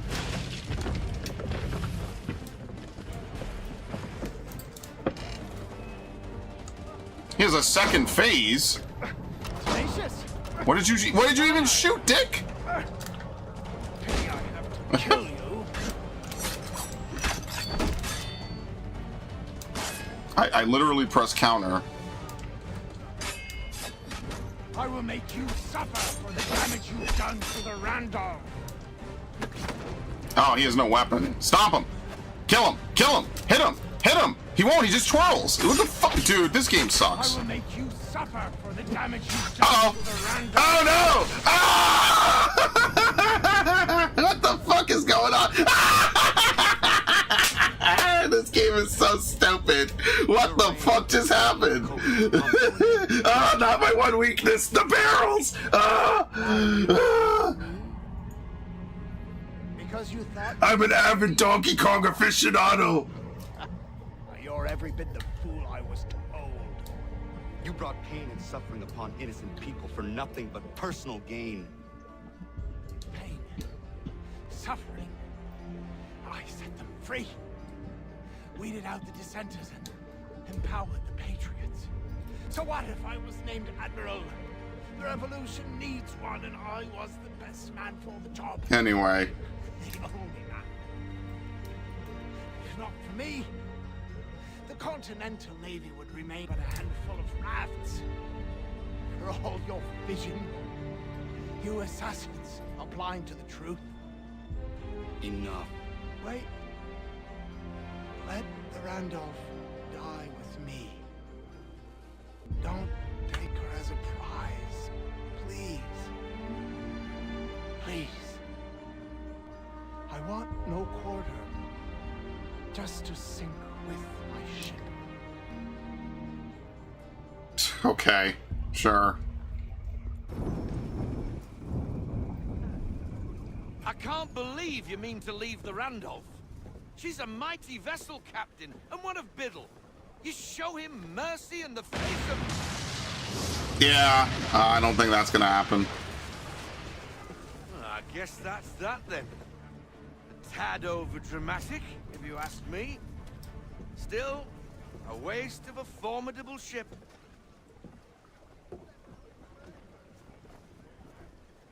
He has a second phase. Tenacious. What did you even shoot, Dick? Pity I have to kill you. I literally pressed counter. I will make you suffer for the damage you've done to the Randolph. Oh, he has no weapon. Stop him. Kill him. Kill him. Hit him. Hit him. He won't. He just twirls. What the fuck? Dude, this game sucks. I will make you suffer for the damage you've done to the Randolph. Oh, no. Ah! What the fuck is going on? This game is so stupid. What the fuck just happened? Oh, not my one weakness. The barrels. Because you thought I'm an avid Donkey Kong aficionado. you're every bit the fool I was told. You brought pain and suffering upon innocent people for nothing but personal gain. Pain, suffering. I set them free. Weeded out the dissenters and empowered the patriots. So what if I was named Admiral? The revolution needs one, and I was the best man for the job. Anyway. The only man. If not for me, the Continental Navy would remain but a handful of rafts. For all your vision, you assassins are blind to the truth. Enough. Wait. Let the Randolph die with me. Don't take her as a prize. Please. Please. I want no quarter. Just to sink with my ship. Okay. Sure. I can't believe you mean to leave the Randolph. She's a mighty vessel captain, and one of Biddle. You show him mercy in the face of... Yeah, I don't think that's gonna happen. I guess that's that then. A tad over dramatic, if you ask me. Still, a waste of a formidable ship.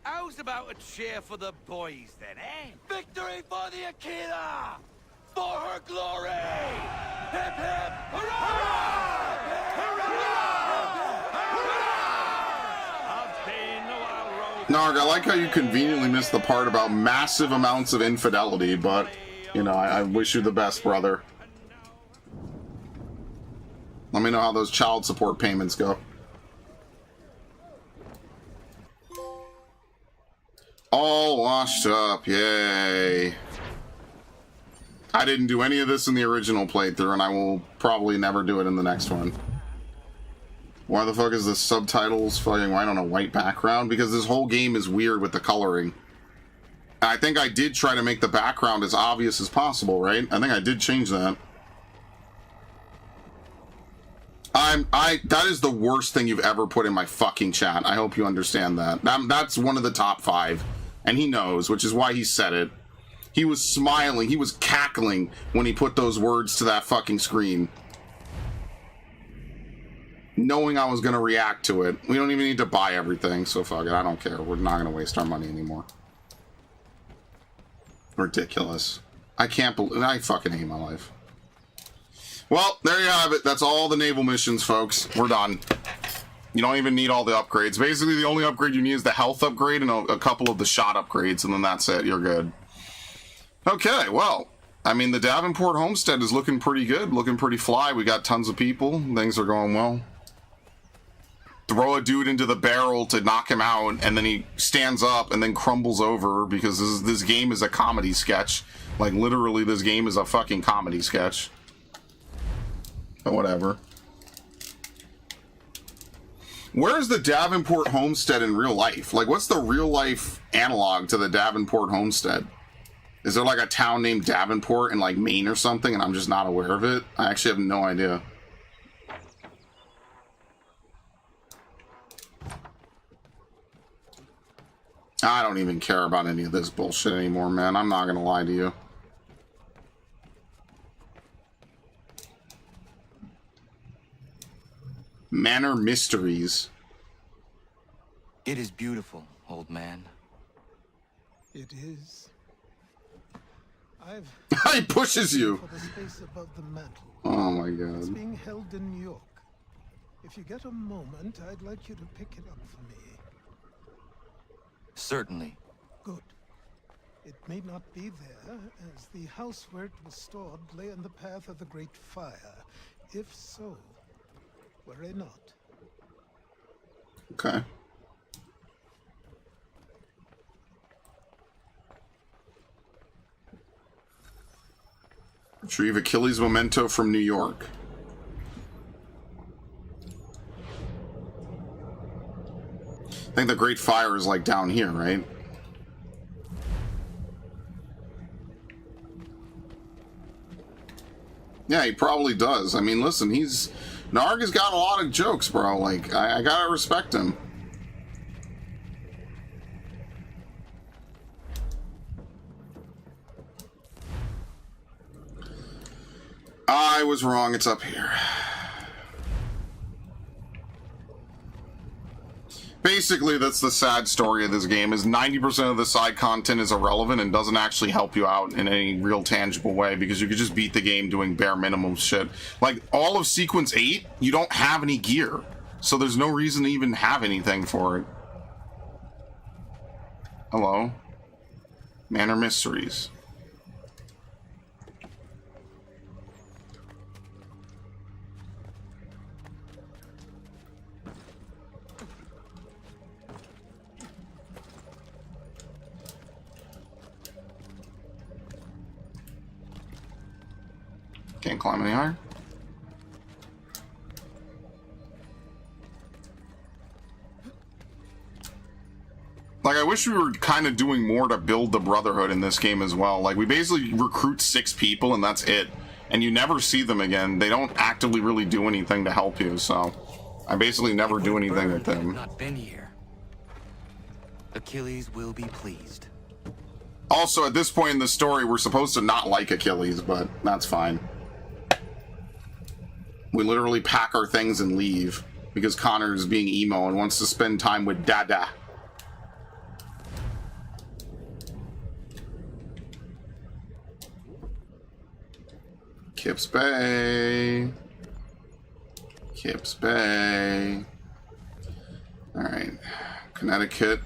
How's about a cheer for the boys then, eh? Victory for the Aquila! For her glory! Hip hip! Hurrah! I've been a wild road. Narg, I like how you conveniently missed the part about massive amounts of infidelity, but, you know, I wish you the best, brother. Let me know how those child support payments go. All washed up, yay. I didn't do any of this in the original playthrough, and I will probably never do it in the next one. Why the fuck is the subtitles fucking white on a white background? Because this whole game is weird with the coloring. I think I did try to make the background as obvious as possible, right? I think I did change that. That is the worst thing you've ever put in my fucking chat. I hope you understand that. That's one of the top 5. And he knows, which is why he said it. He was smiling, he was cackling when he put those words to that fucking screen. Knowing I was going to react to it. We don't even need to buy everything, so fuck it, I don't care. We're not going to waste our money anymore. Ridiculous. I can't believe... I fucking hate my life. Well, there you have it. That's all the naval missions, folks. We're done. You don't even need all the upgrades. Basically, the only upgrade you need is the health upgrade and a couple of the shot upgrades, and then that's it. You're good. Okay, well, I mean, the Davenport homestead is looking pretty good, looking pretty fly. We got tons of people. Things are going well. Throw a dude into the barrel to knock him out, and then he stands up and then crumbles over because this game is a comedy sketch. Like, literally, this game is a fucking comedy sketch. But whatever. Where's the Davenport homestead in real life? Like, what's the real life analog to the Davenport homestead? Is there like a town named Davenport in like Maine or something and I'm just not aware of it? I actually have no idea. I don't even care about any of this bullshit anymore, man. I'm not gonna lie to you. Manor Mysteries. It is beautiful, old man. It is. I've He pushes you. for the space above the mantle. Oh my It's god. being held in New York. If you get a moment, I'd like you to pick it up for me. Certainly. Good. It may not be there, as the house where it was stored lay in the path of the Great Fire. If so, worry not. Okay. Retrieve Achilles' memento from New York. I think the Great Fire is like down here, right? Yeah, he probably does. I mean, listen, Narg has got a lot of jokes, bro. Like, I gotta respect him. I was wrong. It's up here. Basically, that's the sad story of this game, is 90% of the side content is irrelevant and doesn't actually help you out in any real tangible way, because you could just beat the game doing bare minimum shit. Like, all of Sequence 8, you don't have any gear, so there's no reason to even have anything for it. Hello? Manor Mysteries. Can't climb any higher. Like, I wish we were kind of doing more to build the Brotherhood in this game as well. Like, we basically recruit 6 people and that's it. And you never see them again. They don't actively really do anything to help you, so I basically never do anything with them. Not been here. Achilles will be pleased. Also, at this point in the story, we're supposed to not like Achilles, but that's fine. We literally pack our things and leave because Connor is being emo and wants to spend time with Dada. Kips Bay. Kips Bay. Alright. Connecticut.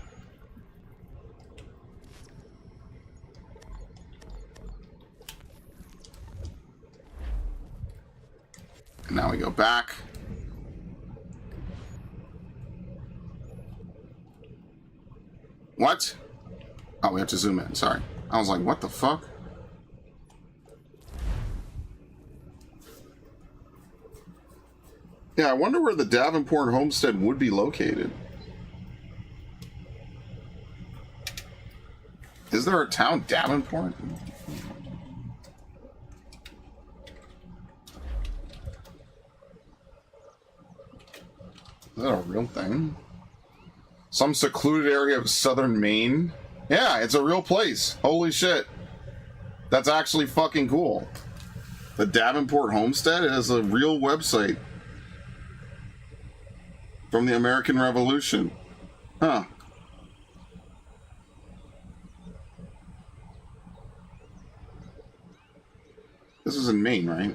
And now we go back. What? Oh, we have to zoom in. Sorry. I was like, what the fuck? Yeah, I wonder where the Davenport homestead would be located. Is there a town Davenport? Is that a real thing? Some secluded area of southern Maine? Yeah, it's a real place. Holy shit. That's actually fucking cool. The Davenport Homestead has a real website. From the American Revolution. Huh. This is in Maine, right?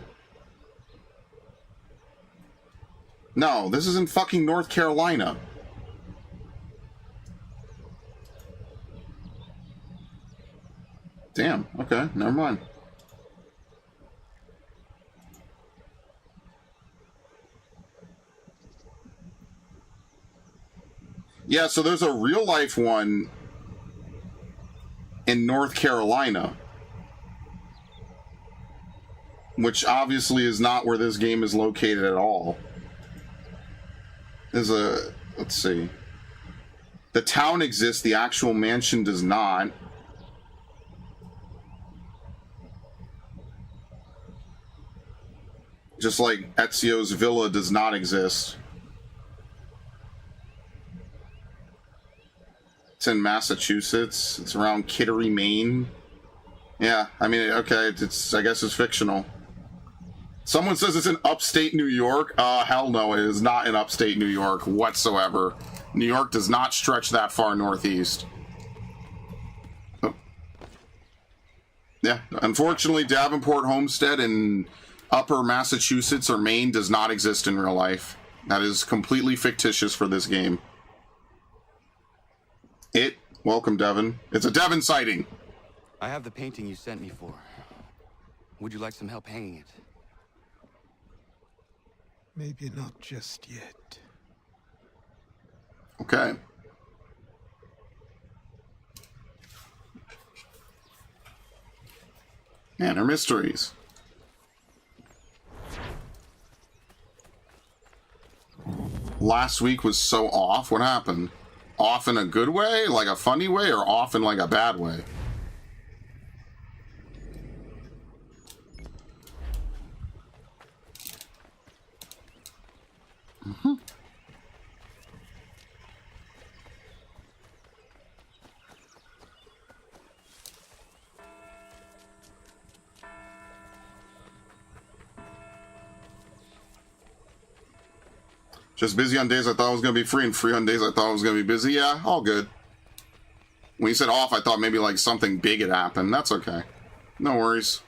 No, this is in fucking North Carolina. Damn, okay, never mind. Yeah, so there's a real life one in North Carolina, which obviously is not where this game is located at all. There's a, let's see. The town exists, the actual mansion does not. Just like Ezio's villa does not exist. It's in Massachusetts. It's around Kittery, Maine. Yeah, I mean, okay, it's I guess it's fictional. Someone says it's in upstate New York. Hell no, it is not in upstate New York whatsoever. New York does not stretch that far northeast. Oh. Yeah, unfortunately, Davenport Homestead in Upper Massachusetts or Maine does not exist in real life. That is completely fictitious for this game. Welcome, Devin. It's a Devin sighting. I have the painting you sent me for. Would you like some help hanging it? Maybe not just yet. Okay. Manor Mysteries. Last week was so off. What happened? Off in a good way? Like a funny way? Or off in like a bad way? Mm-hmm. Just busy on days I thought I was going to be free, and free on days I thought I was going to be busy. Yeah, all good. When you said off, I thought maybe like something big had happened. That's okay. No worries.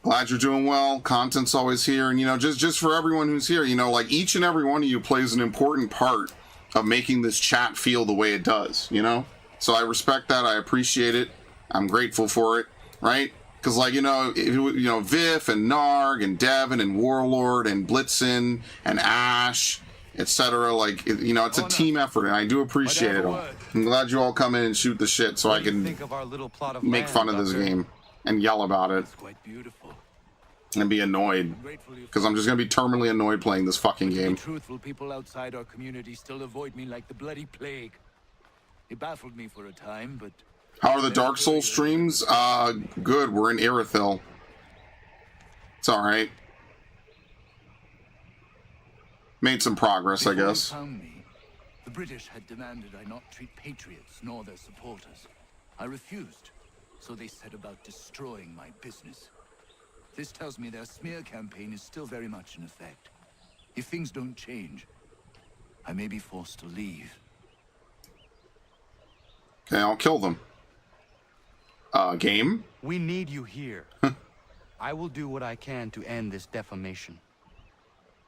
Glad you're doing well. Content's always here. And, you know, just for everyone who's here, you know, like each and every one of you plays an important part of making this chat feel the way it does, you know? So I respect that. I appreciate it. I'm grateful for it, right? Because, like, you know, Viv and Narg and Devin and Warlord and Blitzen and Ash, etc. Like, you know, it's a team effort, and I do appreciate it all. I'm glad you all come in and shoot the shit so I can make fun of this game and yell about it and be annoyed. Because I'm just going to be terminally annoyed playing this fucking game. Truthful people outside our community still avoid me like the bloody plague. It baffled me for a time, but... How are the Dark Souls streams? Good. We're in Irithyll. It's alright. Made some progress, I guess. Before they found me, the British had demanded I not treat patriots nor their supporters. I refused, so they set about destroying my business. This tells me their smear campaign is still very much in effect. If things don't change, I may be forced to leave. Okay, I'll kill them. Game? We need you here. I will do what I can to end this defamation.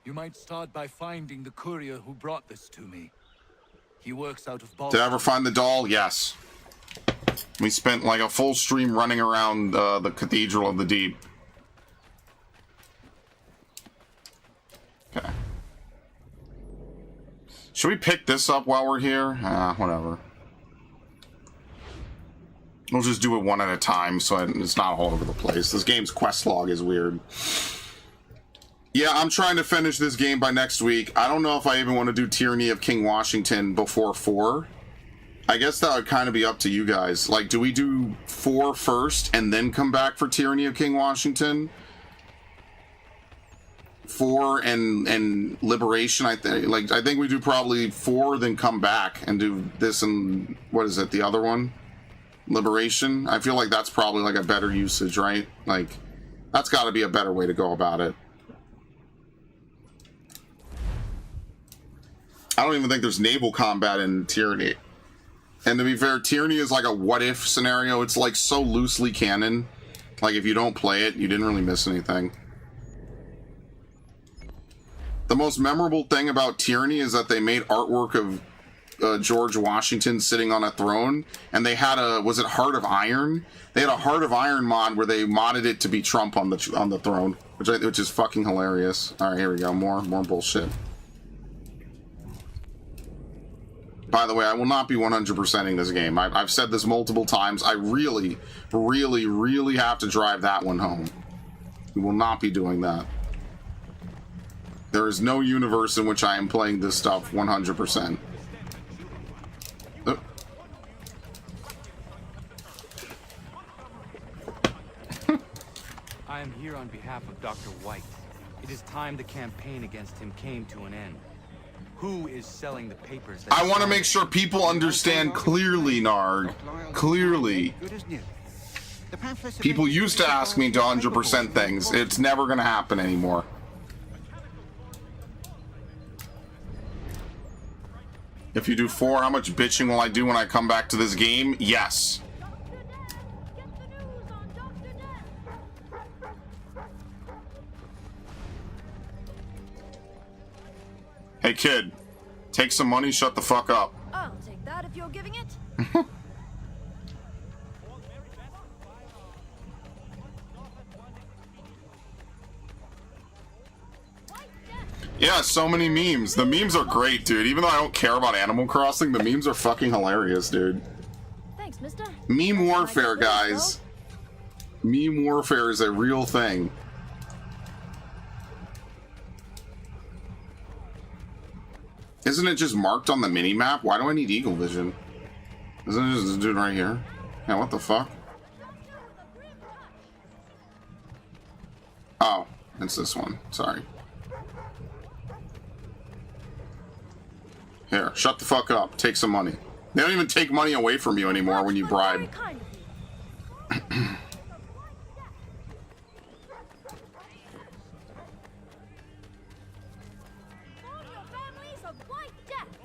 You might start by finding the courier who brought this to me. He works out of Did Boston. I ever find the doll? Yes. We spent like a full stream running around the Cathedral of the Deep. Okay. Should we pick this up while we're here? Whatever. We'll just do it one at a time so it's not all over the place. This game's quest log is weird. Yeah, I'm trying to finish this game by next week. I don't know if I even want to do Tyranny of King Washington before 4. I guess that would kind of be up to you guys. Like, do we do 4 first and then come back for Tyranny of King Washington? 4 and Liberation, I think we do probably 4, then come back and do this and what is it, the other one? Liberation? I feel like that's probably like a better usage, right? Like, that's got to be a better way to go about it. I don't even think there's naval combat in Tyranny. And to be fair, Tyranny is like a what-if scenario. It's like so loosely canon. Like, if you don't play it, you didn't really miss anything. The most memorable thing about Tyranny is that they made artwork of George Washington sitting on a throne, and they had a, was it Heart of Iron? They had a Heart of Iron mod where they modded it to be Trump on the throne, which is fucking hilarious. All right, here we go. More bullshit. By the way, I will not be 100%ing this game. I've said this multiple times. I really, really, really have to drive that one home. We will not be doing that. There is no universe in which I am playing this stuff 100%. I am here on behalf of Dr. White. It is time the campaign against him came to an end. Who is selling the papers? I want to make sure people understand clearly, Narg. Clearly. People used to ask me to 100% things. It's never going to happen anymore. If you do 4, how much bitching will I do when I come back to this game? Yes. Hey kid, take some money, shut the fuck up. I'll take that if you're giving it. Yeah, so many memes. The memes are great, dude. Even though I don't care about Animal Crossing, the memes are fucking hilarious, dude. Thanks, mister. Meme warfare, guys. Meme warfare is a real thing. Isn't it just marked on the mini-map? Why do I need Eagle Vision? Isn't it just this dude right here? Yeah, what the fuck? Oh, it's this one. Sorry. Here, shut the fuck up. Take some money. They don't even take money away from you anymore when you bribe.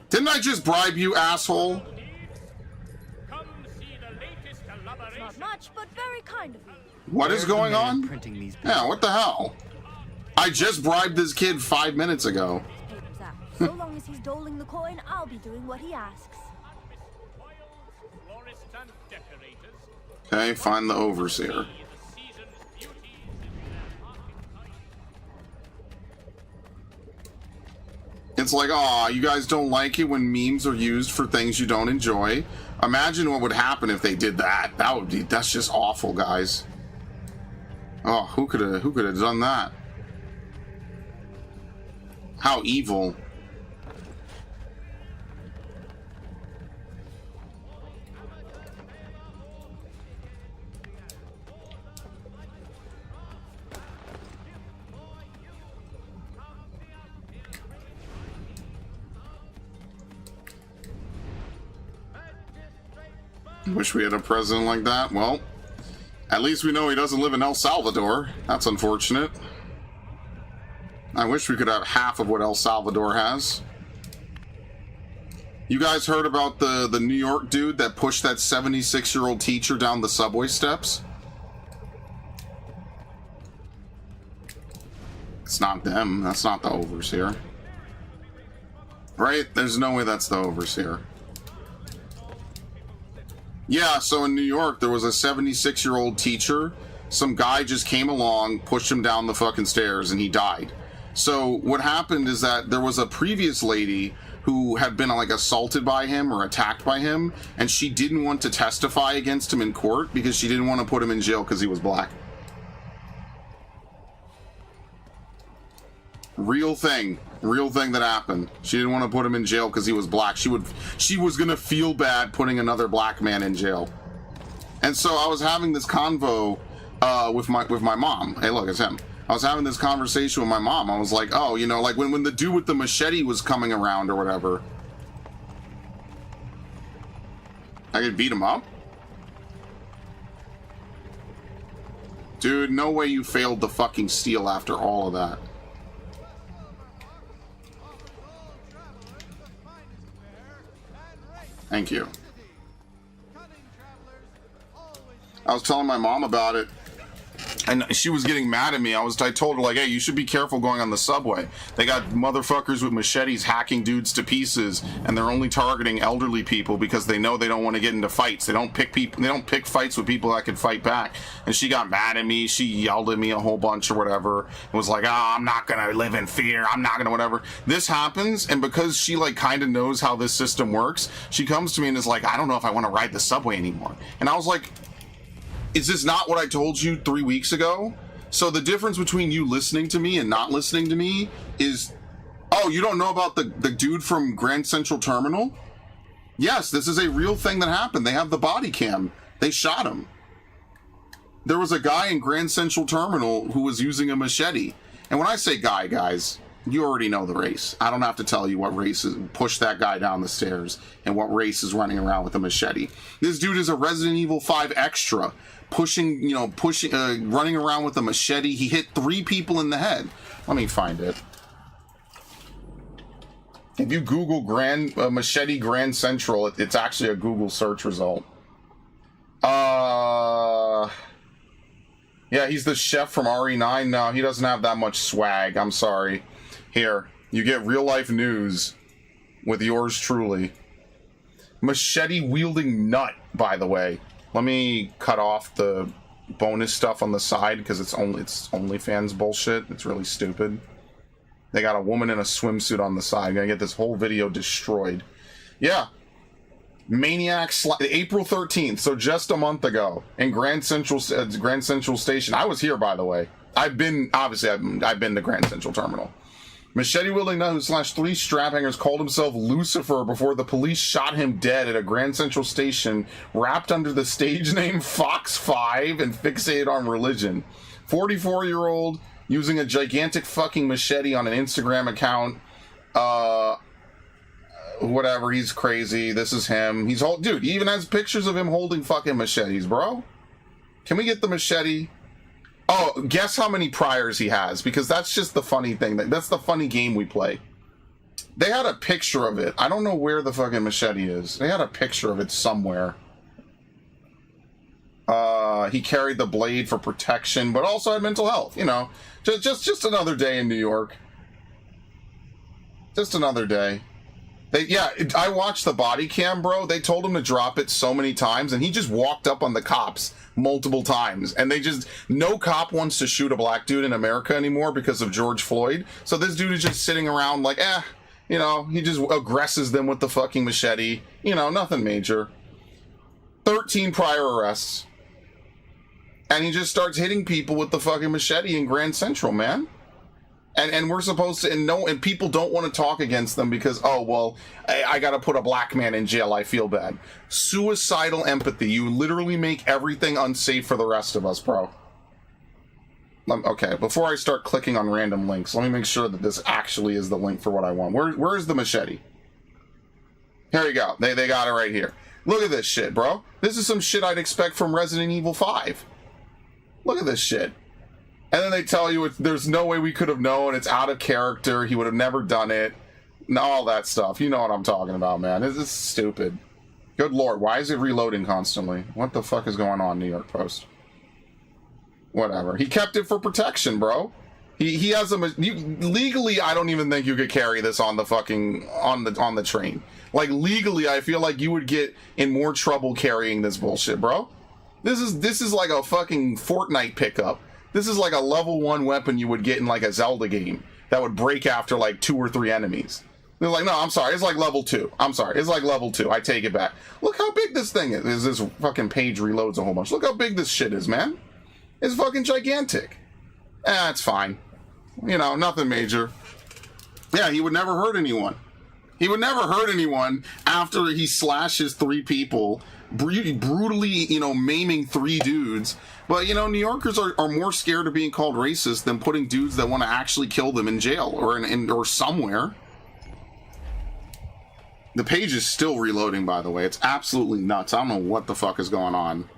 Didn't I just bribe you, asshole? Not much, but very kind of you. What is going on? Printing these Yeah, what the hell? I just bribed this kid 5 minutes ago. Papers out. So long as he's doling the coin, I'll be doing what he asks. Okay, find the overseer. It's like, aw, you guys don't like it when memes are used for things you don't enjoy. Imagine what would happen if they did that. That's just awful, guys. Oh, who could have done that? How evil. Wish we had a president like that. Well, at least we know he doesn't live in El Salvador. That's unfortunate. I wish we could have half of what El Salvador has. You guys heard about the New York dude that pushed that 76-year-old teacher down the subway steps? That's not them. That's not the overseer. Right? There's no way that's the overseer. Yeah, so in New York, there was a 76-year-old teacher. Some guy just came along, pushed him down the fucking stairs, and he died. So what happened is that there was a previous lady who had been like assaulted by him or attacked by him, and she didn't want to testify against him in court because she didn't want to put him in jail because he was black. Real thing that happened. She didn't want to put him in jail because he was black. She was gonna feel bad putting another black man in jail. And so I was having this convo with my mom. Hey, look, it's him. I was having this conversation with my mom. I was like, oh, you know, like when the dude with the machete was coming around or whatever, I could beat him up. Dude, no way you failed to fucking steal after all of that. Thank you. I was telling my mom about it, and she was getting mad at me. I told her, like, hey, you should be careful going on the subway. They got motherfuckers with machetes hacking dudes to pieces, and they're only targeting elderly people because they know they don't want to get into fights. They don't pick fights with people that can fight back. And she got mad at me. She yelled at me a whole bunch or whatever. And was like, oh, I'm not gonna live in fear. I'm not gonna whatever. This happens, and because she like kind of knows how this system works, she comes to me and is like, I don't know if I want to ride the subway anymore. And I was like, is this not what I told you 3 weeks ago? So the difference between you listening to me and not listening to me is, oh, you don't know about the dude from Grand Central Terminal? Yes, this is a real thing that happened. They have the body cam. They shot him. There was a guy in Grand Central Terminal who was using a machete. And when I say guy, guys, you already know the race. I don't have to tell you what race pushed that guy down the stairs and what race is running around with a machete. This dude is a Resident Evil 5 extra. Running around with a machete. He hit 3 people in the head. Let me find it. If you Google machete Grand Central, it's actually a Google search result. Yeah, he's the chef from RE9. No, he doesn't have that much swag. I'm sorry. Here, you get real life news with yours truly. Machete wielding nut, by the way. Let me cut off the bonus stuff on the side because it's OnlyFans bullshit. It's really stupid. They got a woman in a swimsuit on the side. I'm gonna get this whole video destroyed. Yeah. Maniac April 13th, so just a month ago in Grand Central Station. I was here, by the way. I've been to Grand Central Terminal. Machete wielding nut who slashed 3 strap hangers called himself Lucifer before the police shot him dead at a Grand Central Station, wrapped under the stage name Fox 5 and fixated on religion. 44-year-old using a gigantic fucking machete on an Instagram account. Whatever, he's crazy. This is him. Dude, he even has pictures of him holding fucking machetes, bro. Can we get the machete? Oh, guess how many priors he has, because that's just the funny thing. That's the funny game we play. They had a picture of it. I don't know where the fucking machete is. They had a picture of it somewhere. He carried the blade for protection, but also had mental health. You know, just another day in New York. Just another day. I watched the body cam, bro. They told him to drop it so many times, and he just walked up on the cops multiple times. And no cop wants to shoot a black dude in America anymore because of George Floyd. So this dude is just sitting around like, you know, he just aggresses them with the fucking machete. You know, nothing major. 13 prior arrests. And he just starts hitting people with the fucking machete in Grand Central, man. And we're supposed to, and people don't want to talk against them because, oh, well, I got to put a black man in jail. I feel bad. Suicidal empathy. You literally make everything unsafe for the rest of us, bro. Okay, before I start clicking on random links, let me make sure that this actually is the link for what I want. Where is the machete? Here you go. They got it right here. Look at this shit, bro. This is some shit I'd expect from Resident Evil 5. Look at this shit. And then they tell you there's no way we could have known, it's out of character, he would have never done it, and all that stuff. You know what I'm talking about, man. It's stupid. Good lord, why is it reloading constantly? What the fuck is going on, New York Post? Whatever. He kept it for protection, bro. He has legally. I don't even think you could carry this on the fucking on the train. Like legally, I feel like you would get in more trouble carrying this bullshit, bro. This is like a fucking Fortnite pickup. This is like a level 1 weapon you would get in like a Zelda game that would break after like 2 or 3 enemies. They're like, no, I'm sorry, it's like level 2. I'm sorry, it's like level 2. I take it back. Look how big this thing is. This fucking page reloads a whole bunch. Look how big this shit is, man. It's fucking gigantic. It's fine. You know, nothing major. Yeah, he would never hurt anyone. He would never hurt anyone after he slashes 3 people, brutally, you know, maiming 3 dudes. But, you know, New Yorkers are more scared of being called racist than putting dudes that want to actually kill them in jail or somewhere. The page is still reloading, by the way. It's absolutely nuts. I don't know what the fuck is going on.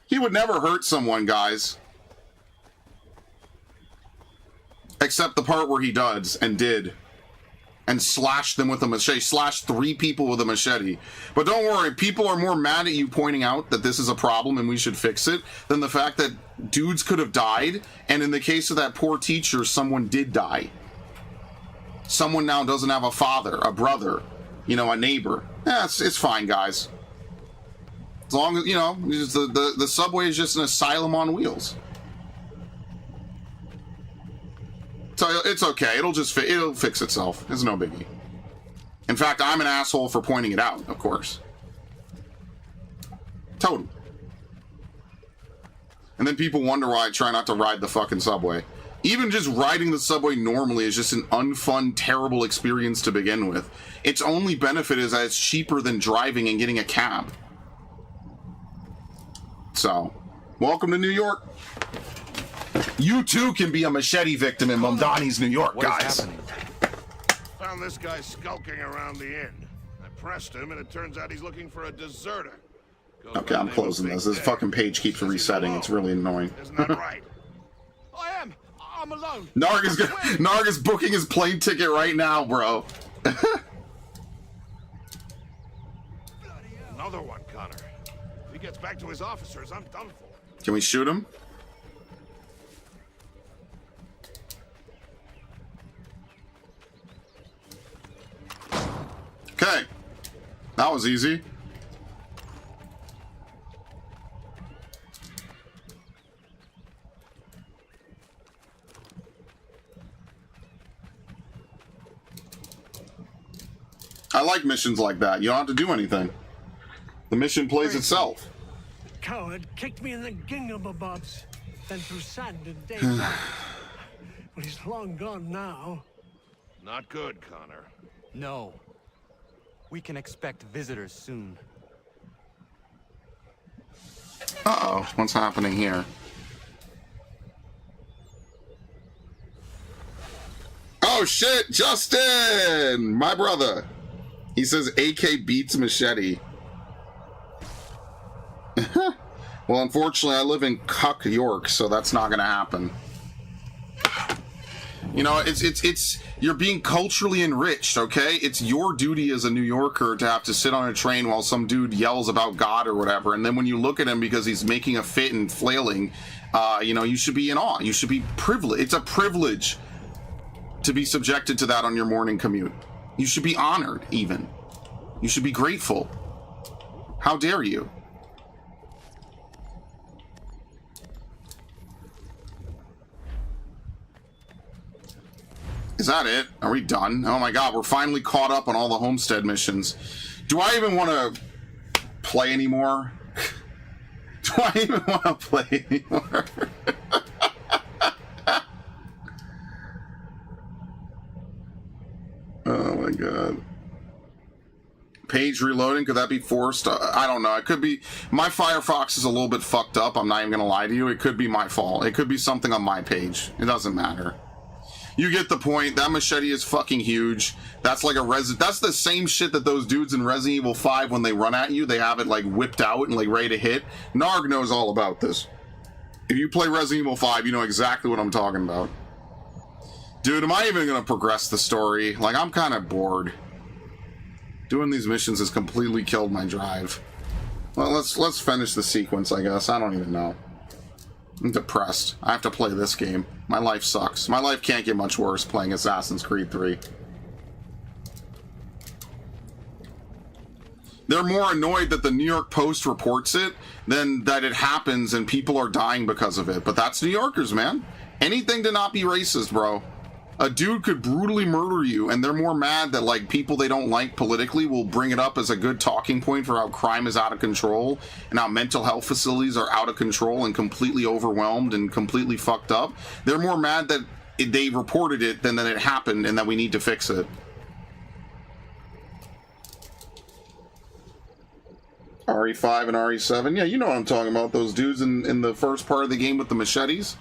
He would never hurt someone, guys. Except the part where he does and did. And slashed them with a machete. Slashed 3 people with a machete. But don't worry, people are more mad at you pointing out that this is a problem and we should fix it than the fact that dudes could have died. And in the case of that poor teacher, someone did die. Someone now doesn't have a father, a brother, you know, a neighbor. Yeah, it's fine, guys. As long as, you know, the subway is just an asylum on wheels. So it's okay. It'll fix itself. It's no biggie. In fact, I'm an asshole for pointing it out, of course. Totally. And then people wonder why I try not to ride the fucking subway. Even just riding the subway normally is just an unfun, terrible experience to begin with. Its only benefit is that it's cheaper than driving and getting a cab. So, welcome to New York. You too can be a machete victim in Mamdani's New York, guys. Found this guy skulking around the inn. I pressed him, and it turns out he's looking for a deserter. Okay, I'm closing this. This fucking page keeps resetting. It's really annoying. Isn't that right? I'm alone. Narg is booking his plane ticket right now, bro. Another one, Connor. If he gets back to his officers, I'm done for. Can we shoot him? Okay. That was easy. I like missions like that. You don't have to do anything. The mission plays itself. Coward kicked me in the gingamabobs, then through sand and daylight. But he's long gone now. Not good, Connor. No. We can expect visitors soon. Uh-oh. What's happening here? Oh, shit! Justin! My brother. He says AK beats machete. Well, unfortunately, I live in Cuck, York, so that's not gonna happen. You know, it's you're being culturally enriched, okay? It's your duty as a New Yorker to have to sit on a train while some dude yells about God or whatever, and then when you look at him because he's making a fit and flailing, you know, you should be in awe. You should be privileged. It's a privilege to be subjected to that on your morning commute. You should be honored, even. You should be grateful. How dare you? Is that it? Are we done? Oh my god, we're finally caught up on all the homestead missions. Do I even want to play anymore? Do I even want to play anymore? Oh my god. Page reloading, could that be forced? I don't know. It could be. My Firefox is a little bit fucked up. I'm not even gonna lie to you. It could be my fault. It could be something on my page. It doesn't matter. You get the point. That machete is fucking huge. That's like that's the same shit that those dudes in Resident Evil 5, when they run at you, they have it like whipped out and like ready to hit. Narg knows all about this. If you play Resident Evil 5, you know exactly what I'm talking about. Dude, am I even gonna progress the story? Like, I'm kind of bored. Doing these missions has completely killed my drive. Well, let's finish the sequence, I guess. I don't even know. I'm depressed. I have to play this game. My life sucks. My life can't get much worse playing Assassin's Creed 3. They're more annoyed that the New York Post reports it than that it happens and people are dying because of it. But that's New Yorkers, man. Anything to not be racist, bro. A dude could brutally murder you, and they're more mad that, like, people they don't like politically will bring it up as a good talking point for how crime is out of control and how mental health facilities are out of control and completely overwhelmed and completely fucked up. They're more mad that they reported it than that it happened and that we need to fix it. RE5 and RE7. Yeah, you know what I'm talking about. Those dudes in the first part of the game with the machetes.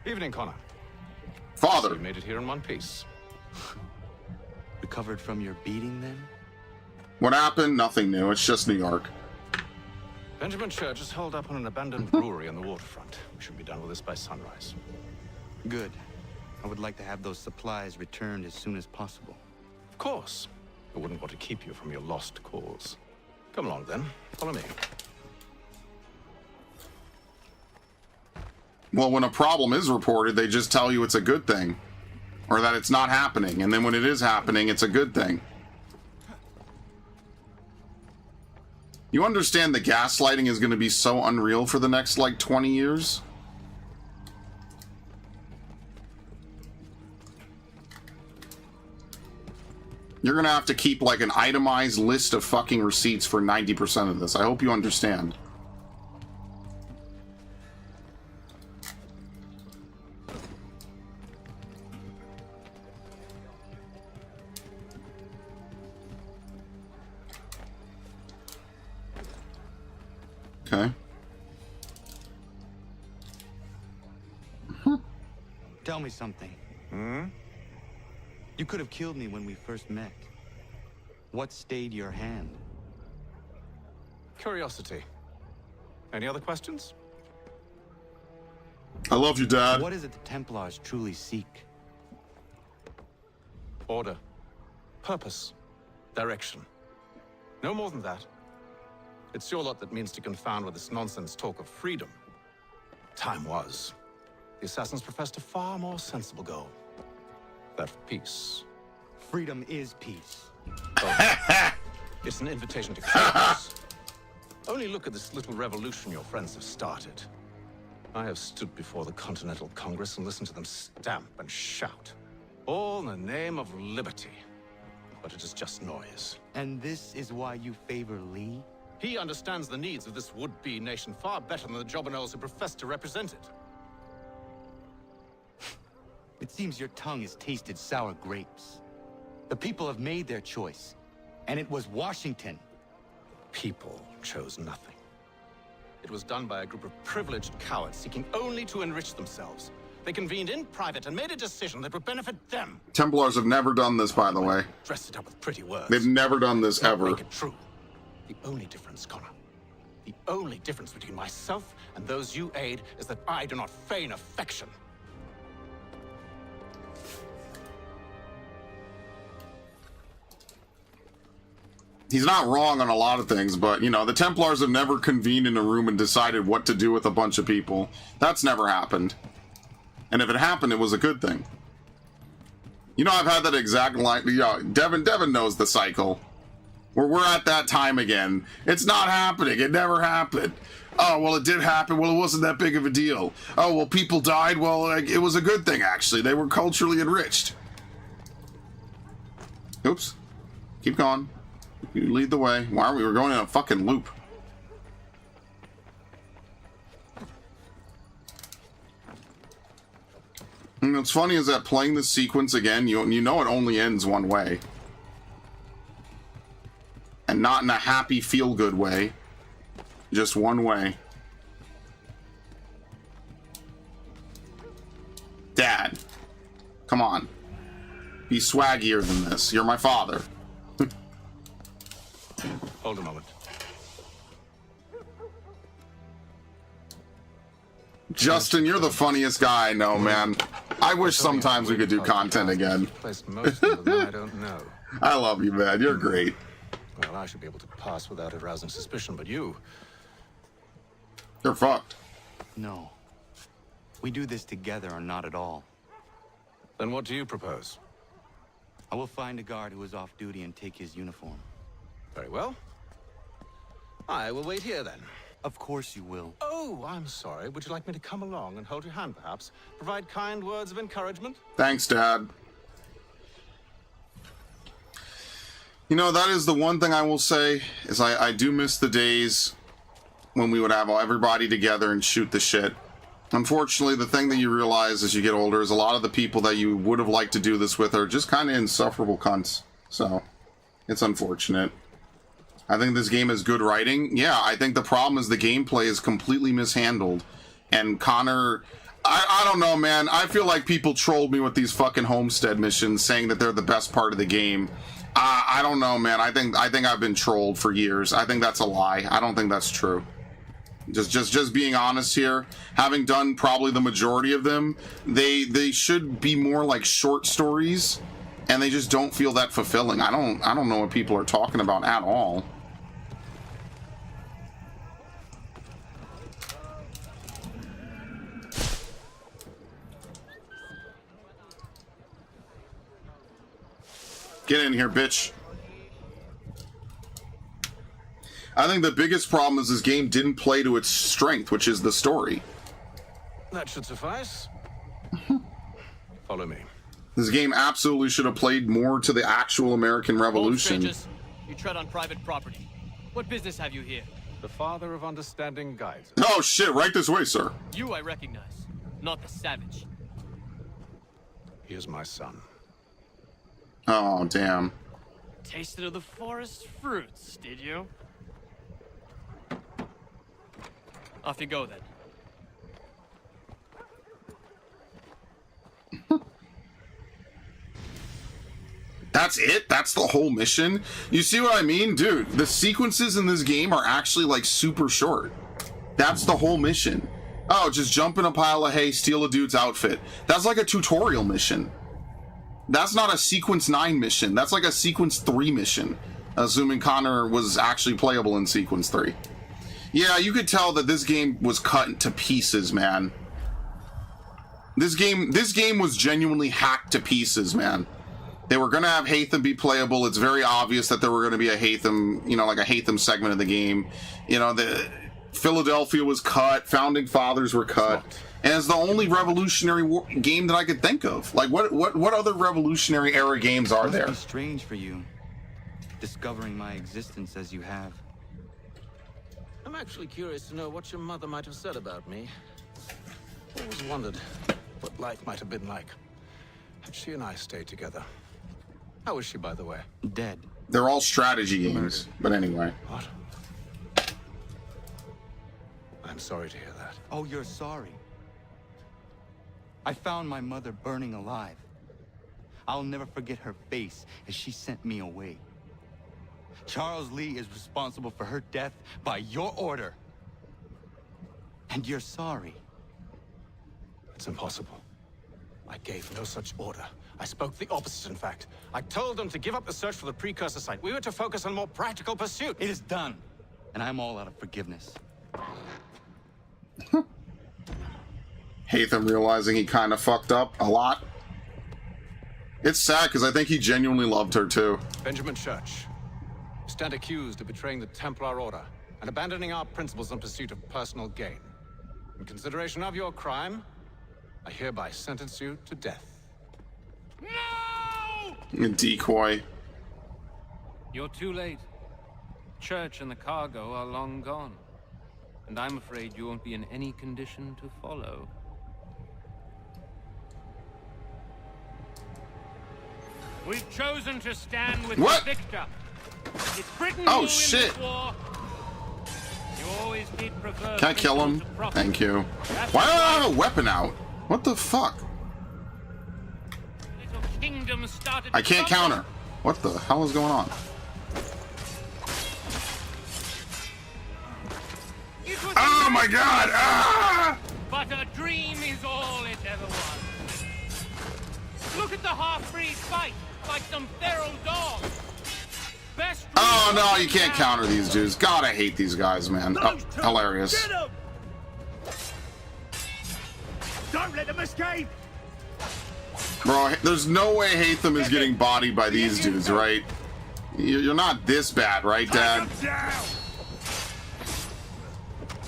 Evening, Connor. Father. So you made it here in one piece. Recovered from your beating, then? What happened? Nothing new. It's just New York. Benjamin Church is holed up on an abandoned brewery on the waterfront. We should be done with this by sunrise. Good. I would like to have those supplies returned as soon as possible. Of course. I wouldn't want to keep you from your lost cause. Come along, then. Follow me. Well, when a problem is reported, they just tell you it's a good thing. Or that it's not happening. And then when it is happening, it's a good thing. You understand the gaslighting is going to be so unreal for the next, like, 20 years? You're going to have to keep, like, an itemized list of fucking receipts for 90% of this. I hope you understand. Okay. Tell me something. You could have killed me when we first met. What stayed your hand? Curiosity. Any other questions? I love you, Dad. What is it the Templars truly seek? Order. Purpose. Direction. No more than that. It's your lot that means to confound with this nonsense talk of freedom. Time was. The assassins professed a far more sensible goal. That of peace. Freedom is peace. Oh, it's an invitation to chaos. Only look at this little revolution your friends have started. I have stood before the Continental Congress and listened to them stamp and shout. All in the name of liberty. But it is just noise. And this is why you favor Lee? He understands the needs of this would-be nation far better than the jobberknolls who profess to represent it. It seems your tongue has tasted sour grapes. The people have made their choice, and it was Washington. People chose nothing. It was done by a group of privileged cowards seeking only to enrich themselves. They convened in private and made a decision that would benefit them. Templars have never done this, by the way. Dress it up with pretty words. They've never done this ever. Make it true. The only difference, Connor, the only difference between myself and those you aid is that I do not feign affection. He's not wrong on a lot of things, but, you know, the Templars have never convened in a room and decided what to do with a bunch of people. That's never happened. And if it happened, it was a good thing. You know, I've had that exact line. You know, Devin knows the cycle. Where we're at that time again. It's not happening. It never happened. Oh, well, it did happen. Well, it wasn't that big of a deal. Oh, well, people died. Well, like, it was a good thing, actually. They were culturally enriched. Oops. Keep going. You lead the way. Why are we? We're going in a fucking loop. And what's funny is that playing this sequence again, you know it only ends one way. And not in a happy, feel-good way. Just one way. Dad. Come on. Be swaggier than this. You're my father. Hold a moment. Justin, you're the funniest guy I know, man. I wish sometimes we could do content again. Most of them I don't know. I love you, man. You're great. Well, I should be able to pass without arousing suspicion, but you... You're fucked. No. We do this together or not at all. Then what do you propose? I will find a guard who is off duty and take his uniform. Very well. I will wait here then. Of course you will. Oh, I'm sorry. Would you like me to come along and hold your hand, perhaps? Provide kind words of encouragement? Thanks, Dad. You know, that is the one thing I will say, is I do miss the days when we would have everybody together and shoot the shit. Unfortunately, the thing that you realize as you get older is a lot of the people that you would have liked to do this with are just kind of insufferable cunts. So, it's unfortunate. I think this game is good writing. Yeah, I think the problem is the gameplay is completely mishandled. And Connor... I don't know, man. I feel like people trolled me with these fucking homestead missions, saying that they're the best part of the game. I don't know, man. I think I've been trolled for years. I think that's a lie. I don't think that's true. Just being honest here, having done probably the majority of them, they should be more like short stories, and they just don't feel that fulfilling. I don't know what people are talking about at all. Get in here, bitch. I think the biggest problem is this game didn't play to its strength, which is the story. That should suffice. Follow me. This game absolutely should have played more to the actual American Revolution. Strangers, you tread on private property. What business have you here? The father of understanding guides. Oh shit, right this way, sir. You I recognize, not the savage. He is my son. Oh, damn. Tasted of the forest fruits, did you? Off you go, then. That's it? That's the whole mission? You see what I mean? Dude, the sequences in this game are actually, like, super short. That's the whole mission. Oh, just jump in a pile of hay, steal a dude's outfit. That's like a tutorial mission. That's not a Sequence 9 mission. That's like a Sequence 3 mission. Assuming Connor was actually playable in Sequence 3. Yeah, you could tell that this game was cut to pieces, man. This game was genuinely hacked to pieces, man. They were gonna have Hatham be playable. It's very obvious that there were gonna be a Hatham, you know, like a Hatham segment of the game. You know, the Philadelphia was cut, Founding Fathers were cut. And it's the only revolutionary game that I could think of. Like, what other revolutionary era games are there? It must be strange for you, discovering my existence as you have. I'm actually curious to know what your mother might have said about me. Always wondered what life might have been like had she and I stayed together. How is she, by the way? Dead. They're all strategy games, but anyway. What? I'm sorry to hear that. Oh, you're sorry. I found my mother burning alive. I'll never forget her face as she sent me away. Charles Lee is responsible for her death by your order. And you're sorry. It's impossible. I gave no such order. I spoke the opposite, in fact. I told them to give up the search for the precursor site. We were to focus on a more practical pursuit. It is done. And I'm all out of forgiveness. Hatham realizing he kind of fucked up a lot. It's sad because I think he genuinely loved her too. Benjamin Church, you stand accused of betraying the Templar Order and abandoning our principles in pursuit of personal gain. In consideration of your crime, I hereby sentence you to death. No! A decoy. You're too late. Church and the cargo are long gone. And I'm afraid you won't be in any condition to follow. We've chosen to stand with What? the victor. It's Britain Oh, who wins shit. this war. You always did prefer. Can I kill him? principles of profit. Thank you. That's Why do I why have a weapon out? What the fuck? little kingdom started I to can't crumble. counter. What the hell is going on? It was Oh a my god! Ah! But a dream is all it ever was. Look at the half-breed fight, like some feral dog. Best Oh no, you can't counter these dudes. God, I hate these guys, man. Oh, hilarious. Don't let them escape! Bro, there's no way Hatham is getting bodied by these dudes, right? You're not this bad, right, Dad?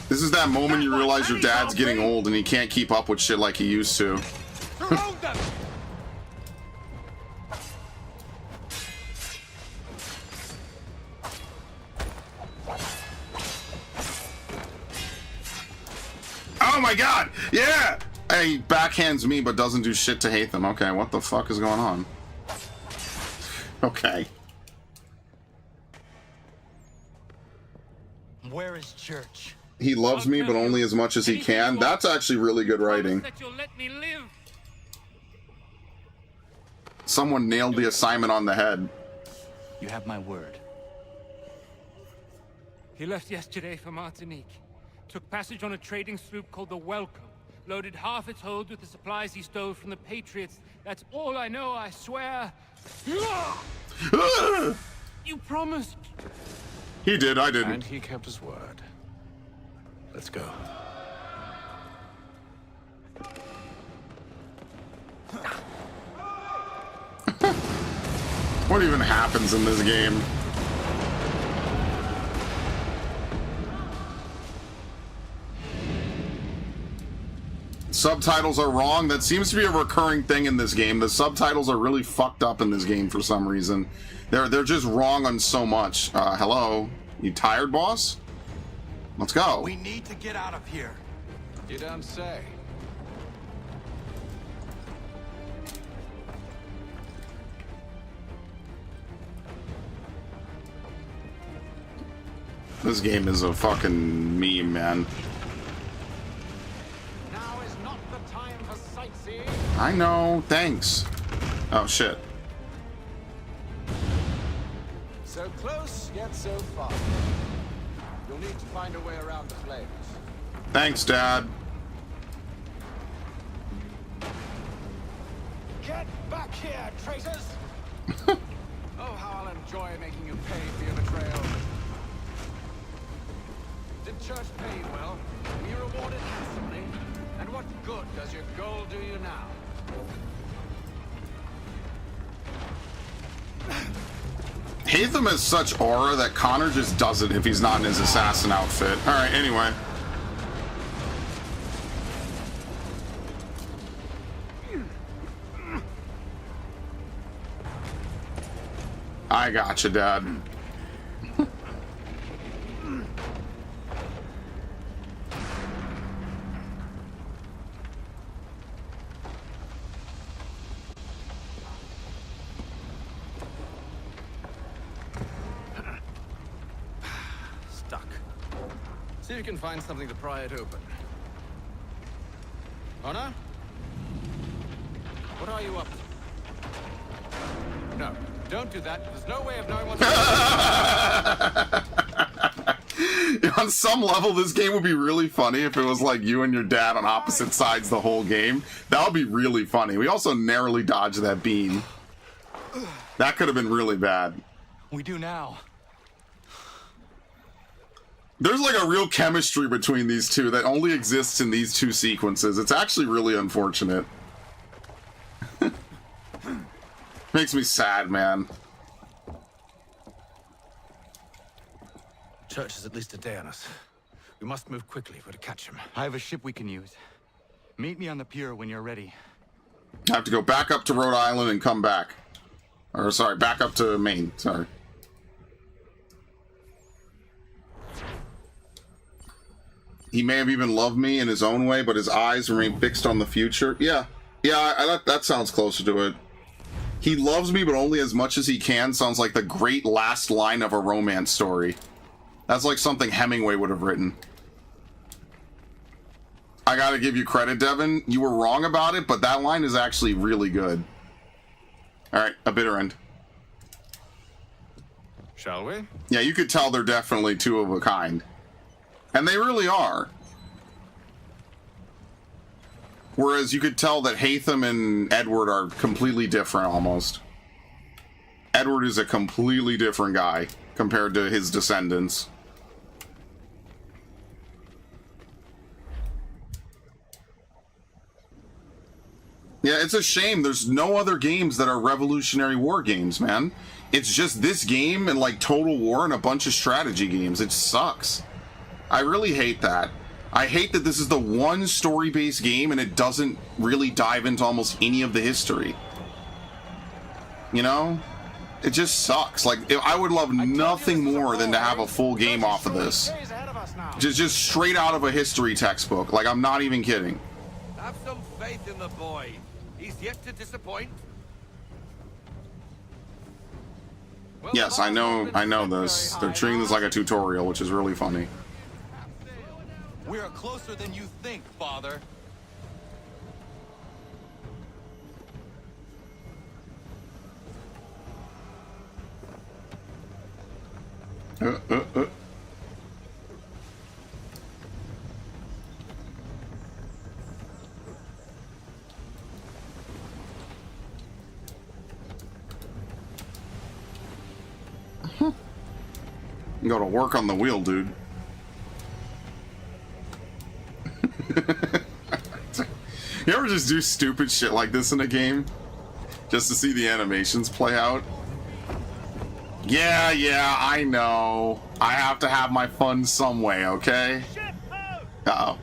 This is that moment you realize your dad's getting old and he can't keep up with shit like he used to. Oh my god! Yeah! Hey, backhands me but doesn't do shit to Hatham. Okay, what the fuck is going on? Okay. Where is Church? He loves me, but only as much as he can. That's actually really good writing. Someone nailed the assignment on the head. You have my word. He left yesterday for Martinique. Took passage on a trading sloop called the Welcome. Loaded half its hold with the supplies he stole from the Patriots. That's all I know, I swear. You promised. He did, I didn't. And he kept his word. Let's go. What even happens in this game? Subtitles are wrong. That seems to be a recurring thing in this game. The subtitles are really fucked up in this game for some reason. They're just wrong on so much. Hello? You tired, boss? Let's go. We need to get out of here. You don't say. This game is a fucking meme, man. Now is not the time for sightseeing. I know, thanks. Oh shit. So close, yet so far. You'll need to find a way around the flames. Thanks, Dad. Get back here, traitors! Oh, how I'll enjoy making you pay for your betrayal. Did Church pay you well? Were you rewarded handsomely? And what good does your gold do you now? Hatham has such aura that Connor just does it if he's not in his assassin outfit. Alright, anyway. I gotcha, Dad. See if you can find something to pry it open. Honor? What are you up to? No, don't do that. There's no way of knowing what's On some level, this game would be really funny if it was like you and your dad on opposite sides the whole game. That would be really funny. We also narrowly dodged that beam. That could have been really bad. We do now. There's like a real chemistry between these two that only exists in these two sequences. It's actually really unfortunate. Makes me sad, man. Church is at least a day on us. We must move quickly if we're to catch him. I have a ship we can use. Meet me on the pier when you're ready. I have to go back up to Rhode Island and come back. Or, sorry, back up to Maine. Sorry. He may have even loved me in his own way, but his eyes remain fixed on the future. Yeah, that sounds closer to it. He loves me, but only as much as he can sounds like the great last line of a romance story. That's like something Hemingway would have written. I gotta give you credit, Devin. You were wrong about it, but that line is actually really good. Alright, a bitter end. Shall we? Yeah, you could tell they're definitely two of a kind. And they really are. Whereas you could tell that Hatham and Edward are completely different, almost. Edward is a completely different guy compared to his descendants. Yeah, it's a shame there's no other games that are Revolutionary War games, man. It's just this game and like Total War and a bunch of strategy games. It sucks. I really hate that. I hate that this is the one story-based game and it doesn't really dive into almost any of the history. You know? It just sucks. Like, I would love nothing more than to have a full game off of this. Just straight out of a history textbook. Like, I'm not even kidding. Have some faith in the boy. He's yet to disappoint. Yes, I know this. They're treating this like a tutorial, which is really funny. We are closer than you think, Father. You gotta work on the wheel, dude. You ever just do stupid shit like this in a game? Just to see the animations play out? Yeah, I know. I have to have my fun some way, okay? Uh-oh.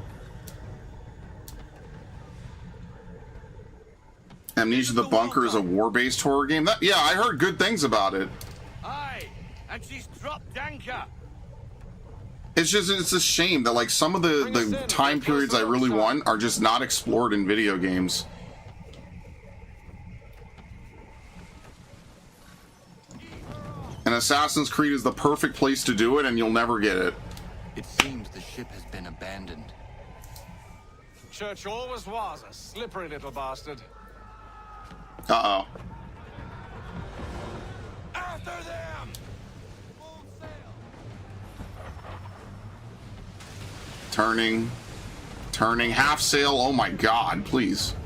Amnesia the Bunker is a war-based horror game? Yeah, I heard good things about it. Aye, and she's dropped anchor. It's a shame that like some of the time periods I really want are just not explored in video games. And Assassin's Creed is the perfect place to do it, and you'll never get it. It seems the ship has been abandoned. Church always was a slippery little bastard. Uh-oh. After them! Turning, half sail. Oh my god, please.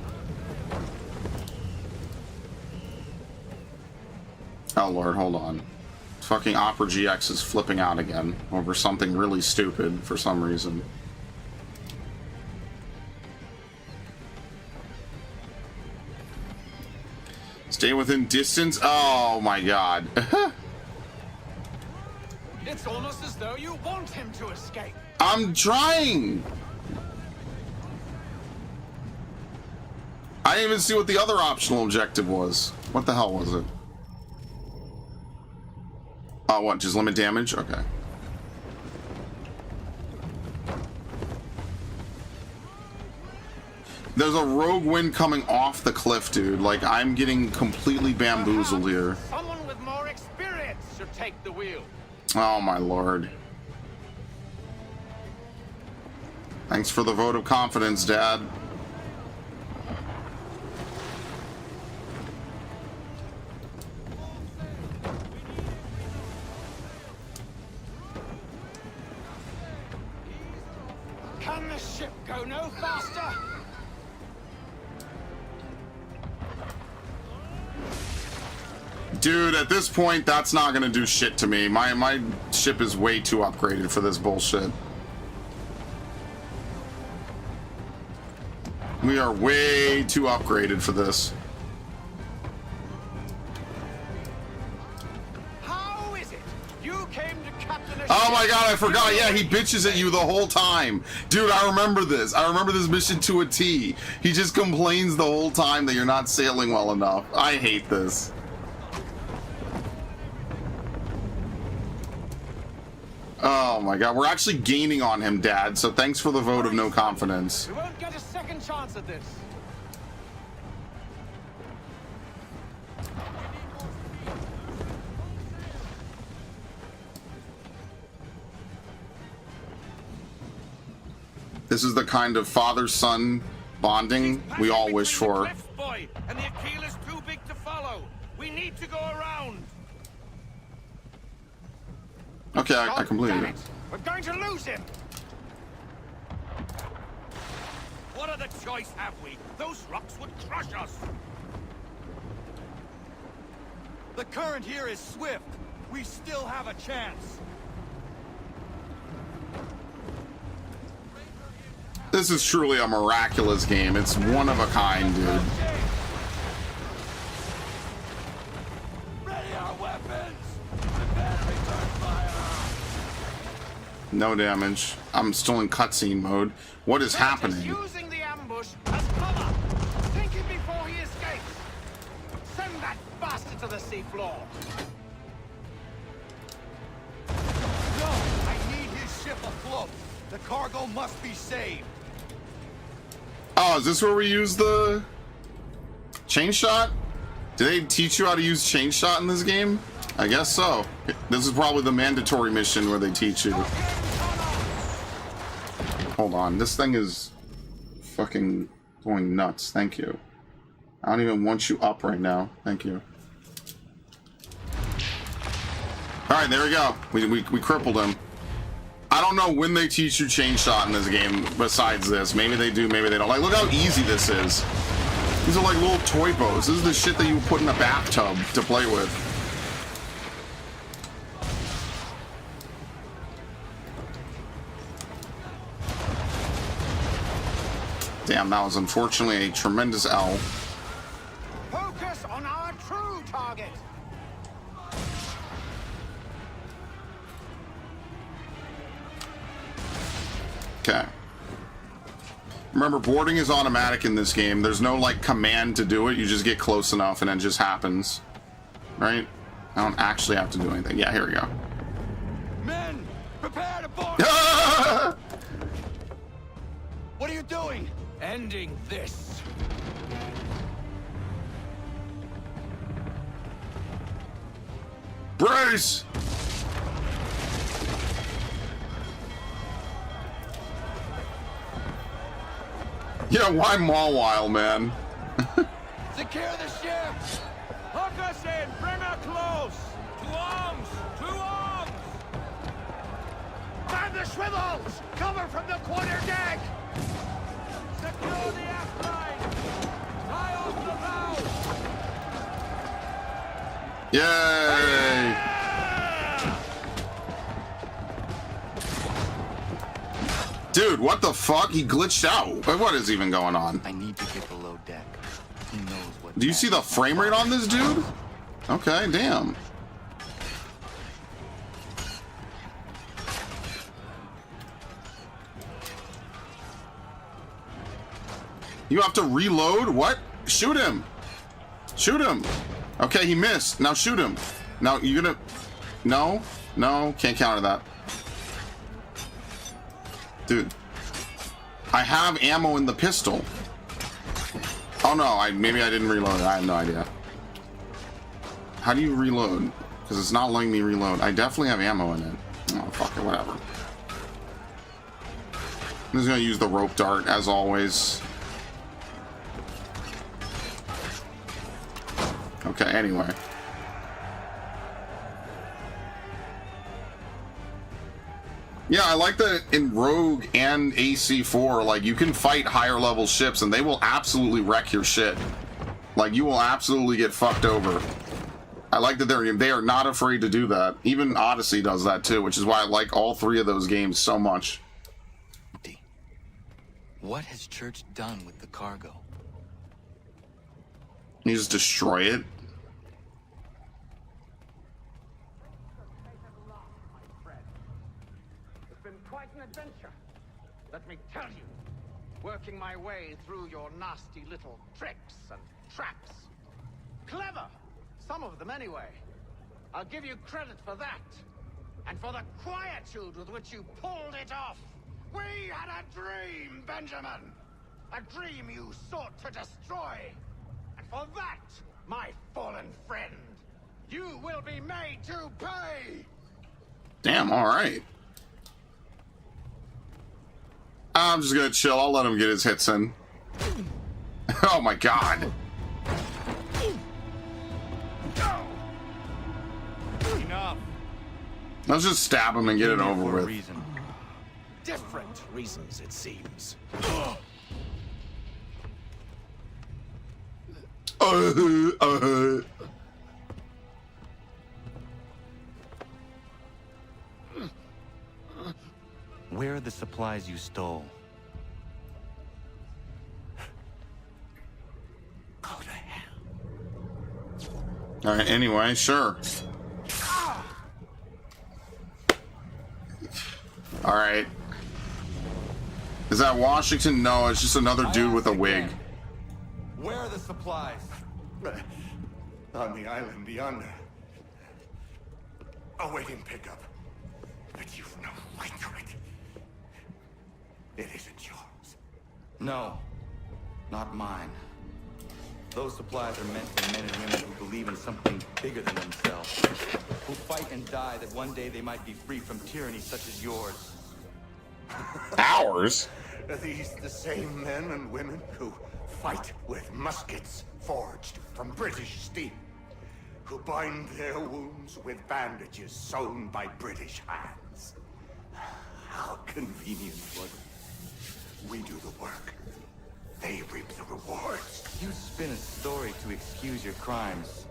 Oh lord, hold on. Fucking Opera GX is flipping out again over something really stupid for some reason. Stay within distance? Oh my god. It's almost as though you want him to escape. I'm trying! I didn't even see what the other optional objective was. What the hell was it? Oh, what? Just limit damage? Okay. There's a rogue wind coming off the cliff, dude. Like, I'm getting completely bamboozled here. Someone with more experience should take the wheel. Oh, my lord. Thanks for the vote of confidence, Dad. Can the ship go no faster? Dude, at this point, that's not gonna do shit to me. My ship is way too upgraded for this bullshit. We are way too upgraded for this. How is it you came to captain a Oh my god, I forgot. Yeah, he bitches at you the whole time. Dude, I remember this. I remember this mission to a T. He just complains the whole time that you're not sailing well enough. I hate this. Oh my god, we're actually gaining on him, Dad, so thanks for the vote of no confidence. We won't get a second chance at this. This is the kind of father-son bonding we all wish for. Boy, and the Akil is too big to follow. We need to go around. Okay, I completed it. We're going to lose him. What other choice have we? Those rocks would crush us. The current here is swift. We still have a chance. This is truly a miraculous game. It's one of a kind, dude. No damage. I'm still in cutscene mode. What is happening? Using the ambush as cover. Think it before he escapes. Send that bastard to the seafloor. No! I need his ship afloat. The cargo must be saved. Oh, is this where we use the chain shot? Do they teach you how to use chain shot in this game? I guess so. This is probably the mandatory mission where they teach you. Hold on, this thing is fucking going nuts. Thank you. I don't even want you up right now. Thank you. Alright, there we go. We crippled him. I don't know when they teach you chain shot in this game besides this. Maybe they do, maybe they don't. Like, look how easy this is. These are like little toy boats. This is the shit that you put in a bathtub to play with. Damn, that was unfortunately a tremendous L. Focus on our true target. Okay. Remember, boarding is automatic in this game. There's no, like, command to do it. You just get close enough and it just happens. Right? I don't actually have to do anything. Yeah, here we go. Men, prepare to board. What are you doing? Ending this. Brace! Yeah, why Mawile, man? Secure the ship. Hook us in. Bring her close. To arms. To arms. Man the swivels. Cover from the quarter deck. Secure the aft line. Tie off the bow. Yay! Dude, what the fuck? He glitched out. What is even going on? I need to get below deck. Who knows what? Do you see the frame rate on this dude? Okay, damn. You have to reload? What? Shoot him. Shoot him. Okay, he missed. Now shoot him. Now you're gonna... No. No. Can't counter that. Dude. I have ammo in the pistol. Oh no, maybe I didn't reload it. I have no idea. How do you reload? Because it's not letting me reload. I definitely have ammo in it. Oh, fuck it, whatever. I'm just gonna use the rope dart, as always. Okay, anyway. Yeah, I like that in Rogue and AC4, like, you can fight higher level ships and they will absolutely wreck your shit. Like, you will absolutely get fucked over. I like that they are not afraid to do that. Even Odyssey does that too, which is why I like all three of those games so much. What has Church done with the cargo? You just destroy it. Quite an adventure, let me tell you. Working my way through your nasty little tricks and traps. Clever, some of them anyway. I'll give you credit for that. And for the quietude with which you pulled it off. We had a dream, Benjamin. A dream you sought to destroy. And for that, my fallen friend, you will be made to pay. Damn, alright. I'm just gonna chill. I'll let him get his hits in. Oh my god. Enough. Let's just stab him and get it over with. Different reasons, it seems. Where are the supplies you stole? Go to hell. Alright, anyway, sure. All right. Is that Washington? No, it's just another dude with a wig. Where are the supplies? On the island yonder. Awaiting pickup. But you've no right to it. It isn't yours. No, not mine. Those supplies are meant for men and women who believe in something bigger than themselves, who fight and die that one day they might be free from tyranny such as yours. Ours? Are these the same men and women who fight with muskets forged from British steel? Who bind their wounds with bandages sewn by British hands? How convenient was it? We do the work. They reap the rewards. You spin a story to excuse your crimes,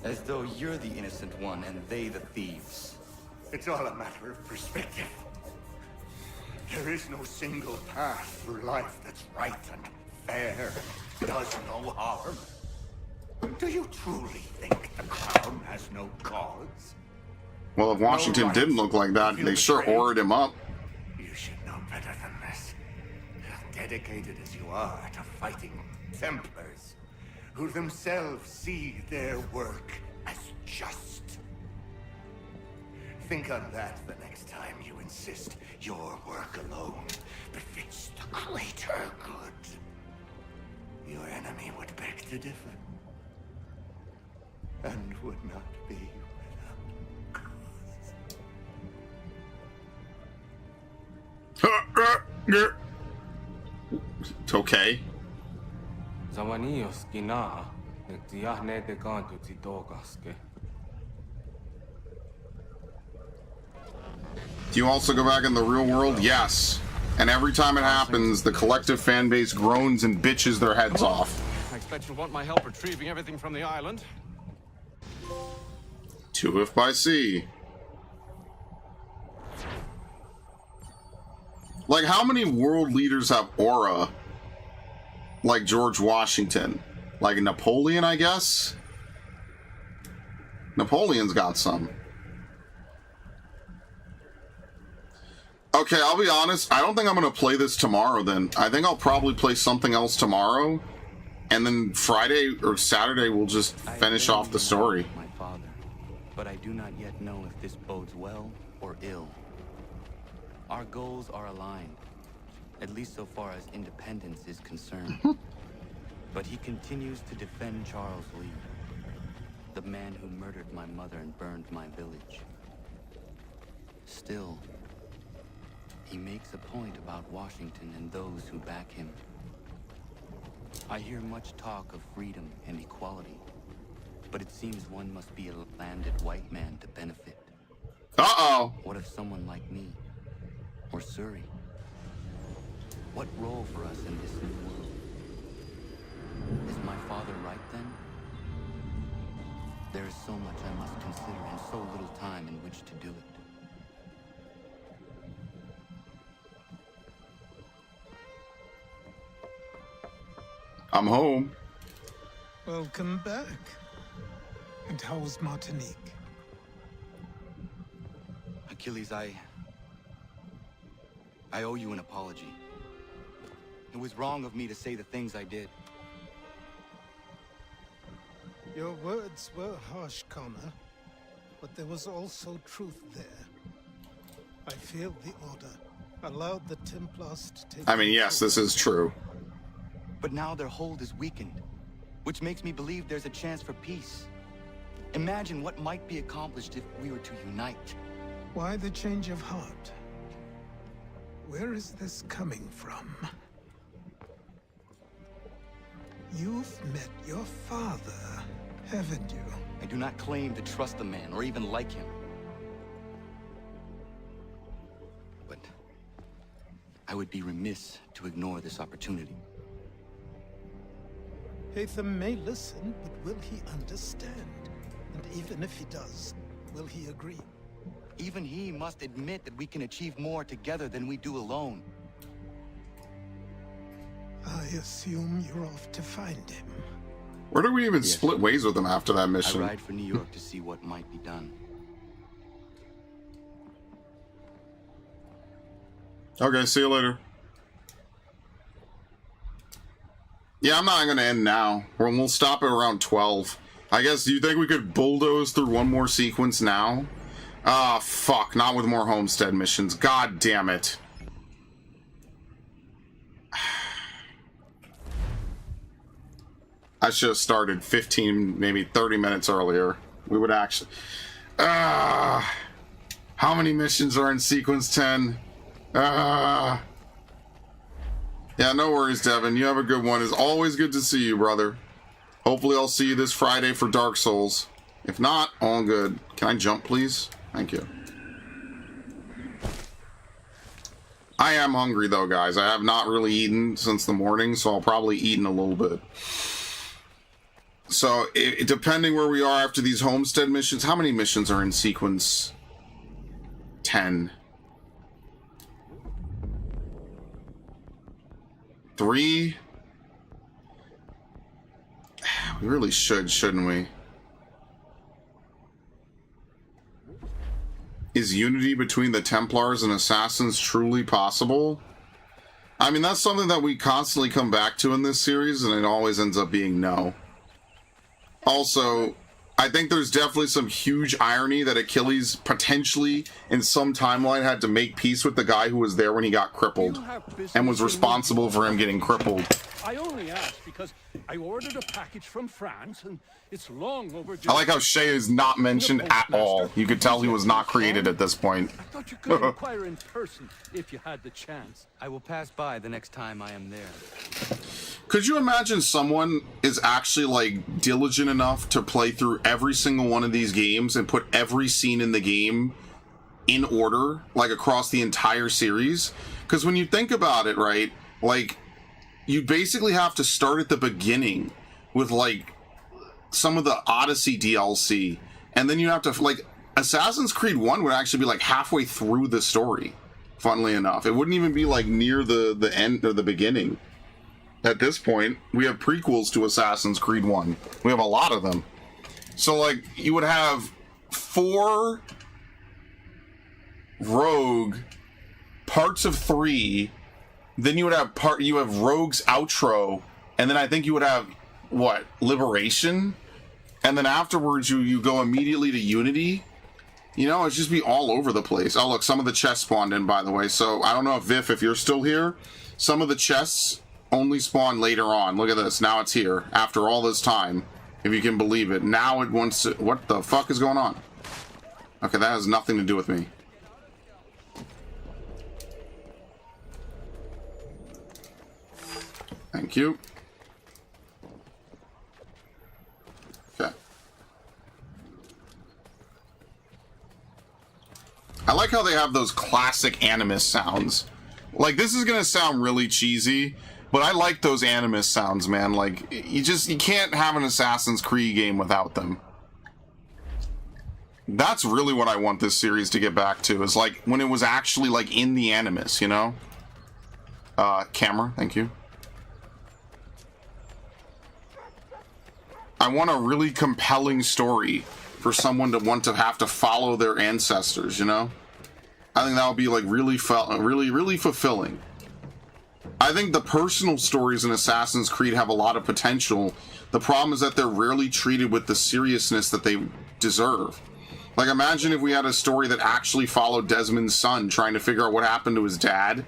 as though you're the innocent one and they the thieves. It's all a matter of perspective. There is no single path through life that's right and fair and does no harm. Do you truly think the crown has no cause? Well, if Washington didn't look like that, they sure ordered him up. You should know better than this. Dedicated as you are to fighting Templars, who themselves see their work as just. Think on that the next time you insist your work alone befits the greater good. Your enemy would beg to differ, and would not be without cause. It's okay. Do you also go back in the real world? Yes. And every time it happens, the collective fan base groans and bitches their heads off. I expect you'll want my help retrieving everything from the island. 2 if by sea. Like, how many world leaders have aura like George Washington? Like Napoleon, I guess? Napoleon's got some. Okay, I'll be honest. I don't think I'm going to play this tomorrow then. I think I'll probably play something else tomorrow. And then Friday or Saturday we'll just finish off the story. My father, but I do not yet know if this bodes well or ill. Our goals are aligned, at least so far as independence is concerned. But he continues to defend Charles Lee, the man who murdered my mother and burned my village. Still, he makes a point about Washington and those who back him. I hear much talk of freedom and equality, but it seems one must be a landed white man to benefit. Uh-oh! What if someone like me, or Surrey? What role for us in this new world? Is my father right then? There is so much I must consider and so little time in which to do it. I'm home. Welcome back. And how's Martinique? Achilles, I owe you an apology. It was wrong of me to say the things I did. Your words were harsh, Connor, but there was also truth there. I failed the order, allowed the Templars to take... I mean, yes, this is true. But now their hold is weakened, which makes me believe there's a chance for peace. Imagine what might be accomplished if we were to unite. Why the change of heart? Where is this coming from? You've met your father, haven't you? I do not claim to trust the man or even like him. But I would be remiss to ignore this opportunity. Hatham may listen, but will he understand? And even if he does, will he agree? Even he must admit that we can achieve more together than we do alone. I assume you're off to find him. Where do we even split ways with him after that mission? I ride for New York to see what might be done. Okay, see you later. Yeah, I'm not going to end now. We'll stop at around 12. I guess, do you think we could bulldoze through one more sequence now? Ah, fuck. Not with more homestead missions. God damn it. I should have started 15, maybe 30 minutes earlier. We would actually... How many missions are in sequence 10? Yeah, no worries, Devin. You have a good one. It's always good to see you, brother. Hopefully I'll see you this Friday for Dark Souls. If not, all good. Can I jump, please? Thank you. I am hungry, though, guys. I have not really eaten since the morning, so I'll probably eat in a little bit. So, depending where we are after these homestead missions, how many missions are in sequence 10? 3? We really should, shouldn't we? Is unity between the Templars and Assassins truly possible? I mean, that's something that we constantly come back to in this series, and it always ends up being no. Also, I think there's definitely some huge irony that Achilles potentially, in some timeline, had to make peace with the guy who was there when he got crippled, and was responsible for him getting crippled. I only asked because I ordered a package from France, and it's long overdue. I like how Shay is not mentioned at all. You could tell he was not created at this point. I thought you could inquire in person if you had the chance. I will pass by the next time I am there. Could you imagine someone is actually, like, diligent enough to play through every single one of these games and put every scene in the game in order, like, across the entire series? Because when you think about it, right, like, you basically have to start at the beginning with, like, some of the Odyssey DLC, and then you have to, like, Assassin's Creed 1 would actually be, like, halfway through the story, funnily enough. It wouldn't even be, like, near the end or the beginning. At this point, we have prequels to Assassin's Creed 1. We have a lot of them. So, like, you would have 4 Rogue, parts of 3, then you would have Rogue's outro, and then I think you would have, what, Liberation? And then afterwards, you go immediately to Unity. You know, it'd just be all over the place. Oh, look, some of the chests spawned in, by the way. So, I don't know if Viv, if you're still here, some of the chests only spawn later on. Look at this. Now it's here. After all this time. If you can believe it. Now it wants to... What the fuck is going on? Okay, that has nothing to do with me. Thank you. Okay. I like how they have those classic Animus sounds. Like, this is gonna sound really cheesy, but I like those Animus sounds, man. Like, you can't have an Assassin's Creed game without them. That's really what I want this series to get back to, is like, when it was actually, like, in the Animus, you know? Camera, thank you. I want a really compelling story for someone to want to have to follow their ancestors, you know? I think that would be, like, really fulfilling. I think the personal stories in Assassin's Creed have a lot of potential. The problem is that they're rarely treated with the seriousness that they deserve. Like, imagine if we had a story that actually followed Desmond's son trying to figure out what happened to his dad.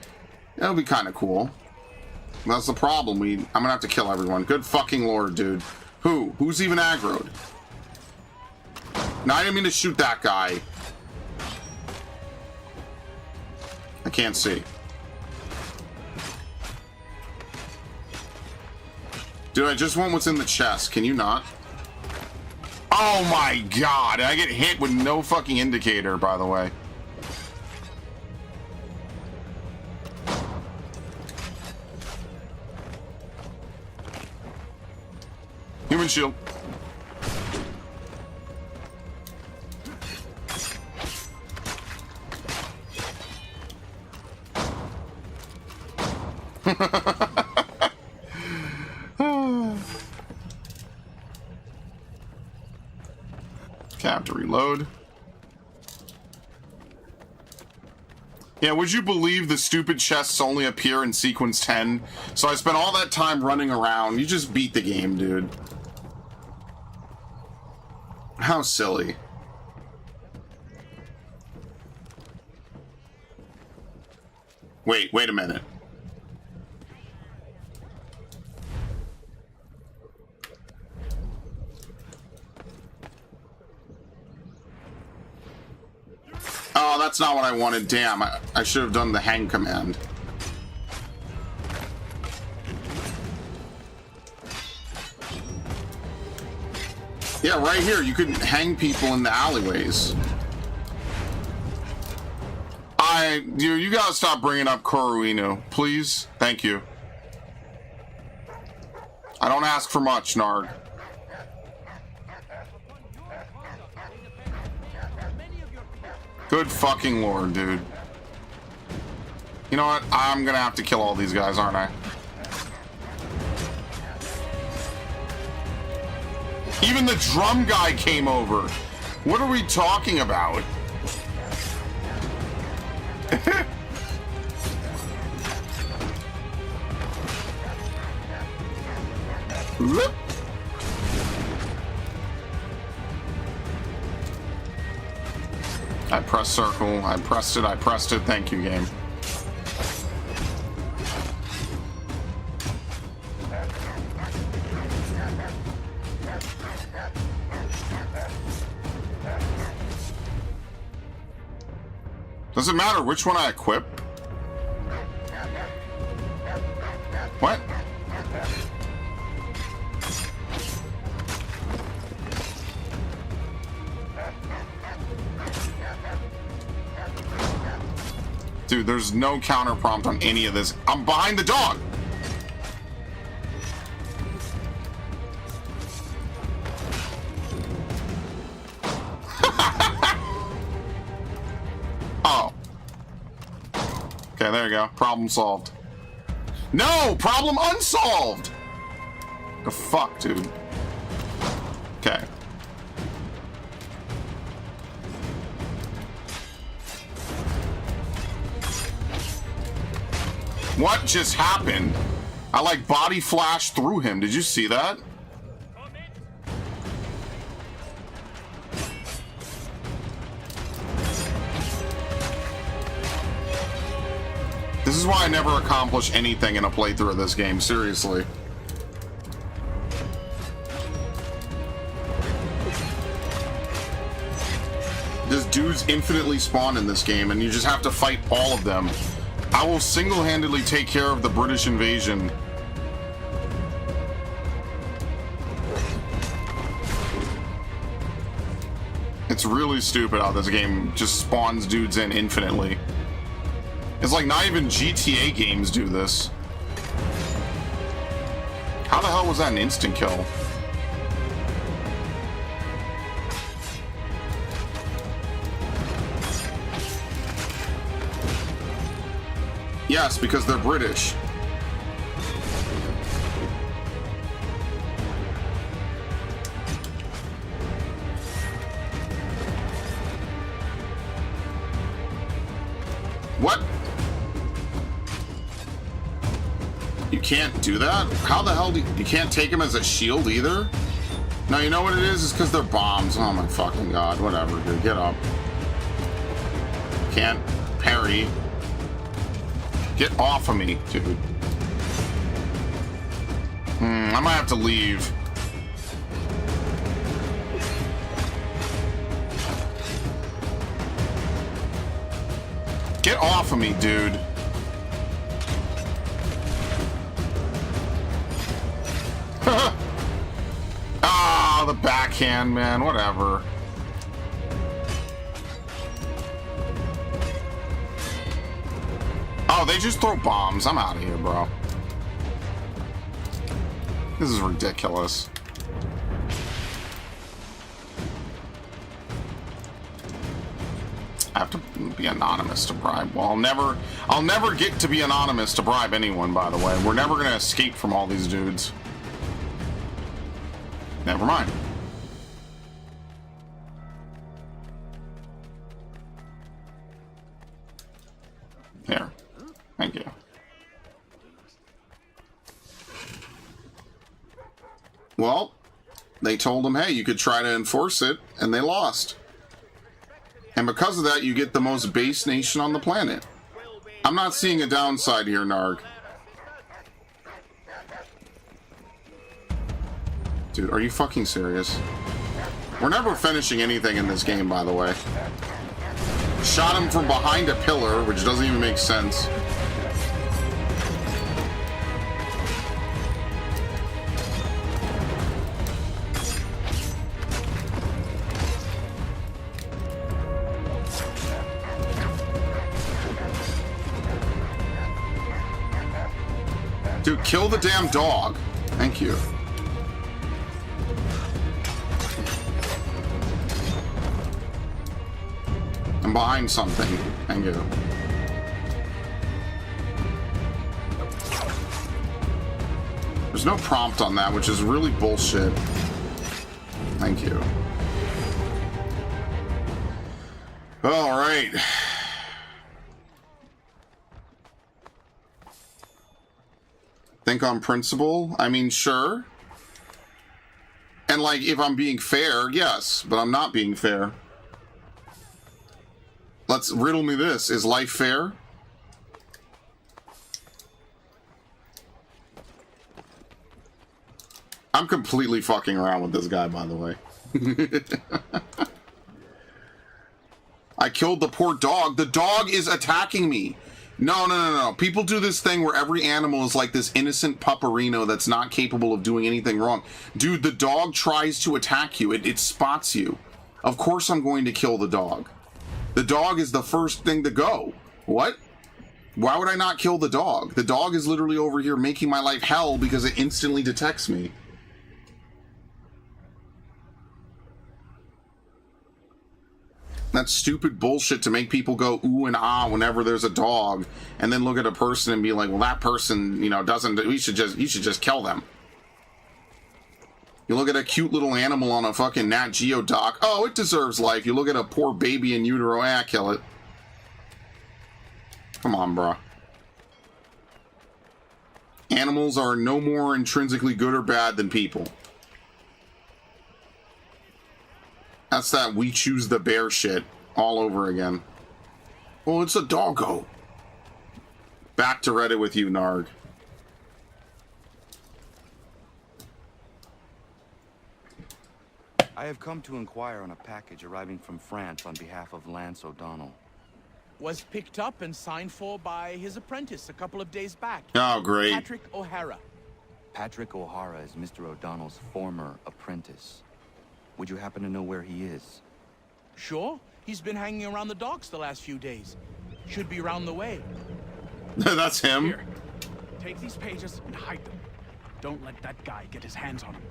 That would be kind of cool. That's the problem. I'm gonna have to kill everyone. Good fucking lord, dude. Who's even aggroed? No, I didn't mean to shoot that guy. I can't see. Dude, I just want what's in the chest. Can you not? Oh my god! I get hit with no fucking indicator, by the way. Human shield. Okay, I have to reload. Yeah, would you believe the stupid chests only appear in sequence 10? So I spent all that time running around. You just beat the game, dude. How silly. Wait a minute. Oh, that's not what I wanted. Damn, I should have done the hang command. Yeah, right here. You can hang people in the alleyways. You gotta stop bringing up Koruinu, please. Thank you. I don't ask for much, Narg. Good fucking lord, dude. You know what? I'm gonna have to kill all these guys, aren't I? Even the drum guy came over. What are we talking about? Whoop. I pressed circle. I pressed it. I pressed it. Thank you, game. Does it matter which one I equip? What? Dude, there's no counter prompt on any of this. I'm behind the dog! Oh. Okay, there you go. Problem solved. No! Problem unsolved! The fuck, dude. Okay. What just happened? I like body flashed through him. Did you see that? This is why I never accomplish anything in a playthrough of this game, seriously. Just dudes infinitely spawn in this game, and you just have to fight all of them. I will single-handedly take care of the British invasion. It's really stupid how this game just spawns dudes in infinitely. It's like not even GTA games do this. How the hell was that an instant kill? Yes, because they're British. What? You can't do that? How the hell do you can't take him as a shield either? No, you know what it is? It's because they're bombs. Oh my fucking god. Whatever, dude. Get up. Can't parry. Get off of me, dude. I might have to leave. Get off of me, dude. Ah, the backhand, man. Whatever. Oh, they just throw bombs. I'm out of here, bro. This is ridiculous. I have to be anonymous to bribe. Well, I'll never get to be anonymous to bribe anyone, by the way. We're never gonna escape from all these dudes. Never mind. They told them, hey, you could try to enforce it, and they lost. And because of that, you get the most base nation on the planet. I'm not seeing a downside here, Narg. Dude, are you fucking serious? We're never finishing anything in this game, by the way. Shot him from behind a pillar, which doesn't even make sense. Dude, kill the damn dog. Thank you. I'm behind something. Thank you. There's no prompt on that, which is really bullshit. Thank you. All right. Think on principle? I mean, sure. And like, if I'm being fair, yes, but I'm not being fair. Let's riddle me this. Is life fair? I'm completely fucking around with this guy, by the way. I killed the poor dog. The dog is attacking me. No. People do this thing where every animal is like this innocent pupperino that's not capable of doing anything wrong. Dude, the dog tries to attack you. It spots you. Of course I'm going to kill the dog. The dog is the first thing to go. What? Why would I not kill the dog? The dog is literally over here making my life hell because it instantly detects me. That's stupid bullshit to make people go ooh and ah whenever there's a dog, and then look at a person and be like, well, that person, you know, doesn't, you should just kill them. You look at a cute little animal on a fucking Nat Geo doc, oh, it deserves life. You look at a poor baby in utero, kill it. Come on, bro. Animals are no more intrinsically good or bad than people. That's that we choose the bear shit all over again. Well, it's a doggo. Back to Reddit with you, Narg. I have come to inquire on a package arriving from France on behalf of Lance O'Donnell. Was picked up and signed for by his apprentice a couple of days back. Oh, great. Patrick O'Hara. Patrick O'Hara is Mr. O'Donnell's former apprentice. Would you happen to know where he is? Sure. He's been hanging around the docks the last few days. Should be around the way. That's him. Here, take these pages and hide them. Don't let that guy get his hands on them.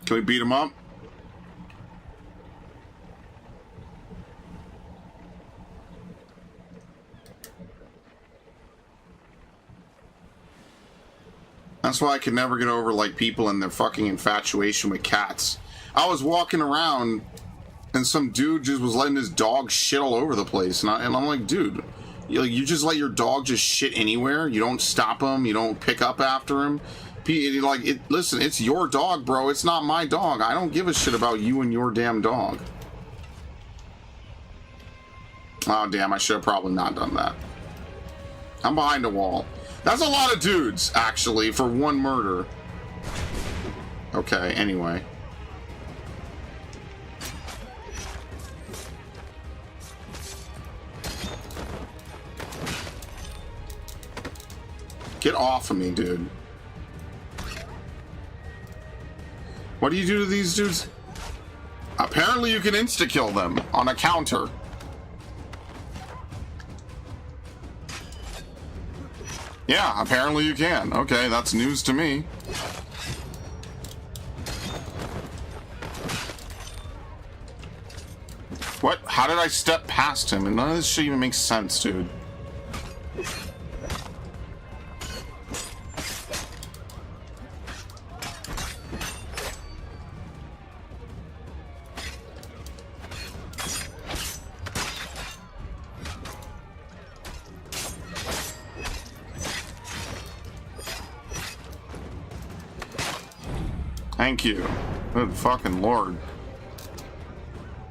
Can we beat him up? That's why I could never get over, like, people and their fucking infatuation with cats. I was walking around and some dude just was letting his dog shit all over the place. And I'm like, dude, you just let your dog just shit anywhere? You don't stop him? You don't pick up after him? Listen, it's your dog, bro. It's not my dog. I don't give a shit about you and your damn dog. Oh, damn, I should have probably not done that. I'm behind a wall. That's a lot of dudes, actually, for one murder. Okay, anyway. Get off of me, dude. What do you do to these dudes? Apparently you can insta-kill them on a counter. Yeah, apparently you can. Okay, that's news to me. What? How did I step past him? And none of this shit even makes sense, dude. Thank you. Good fucking lord.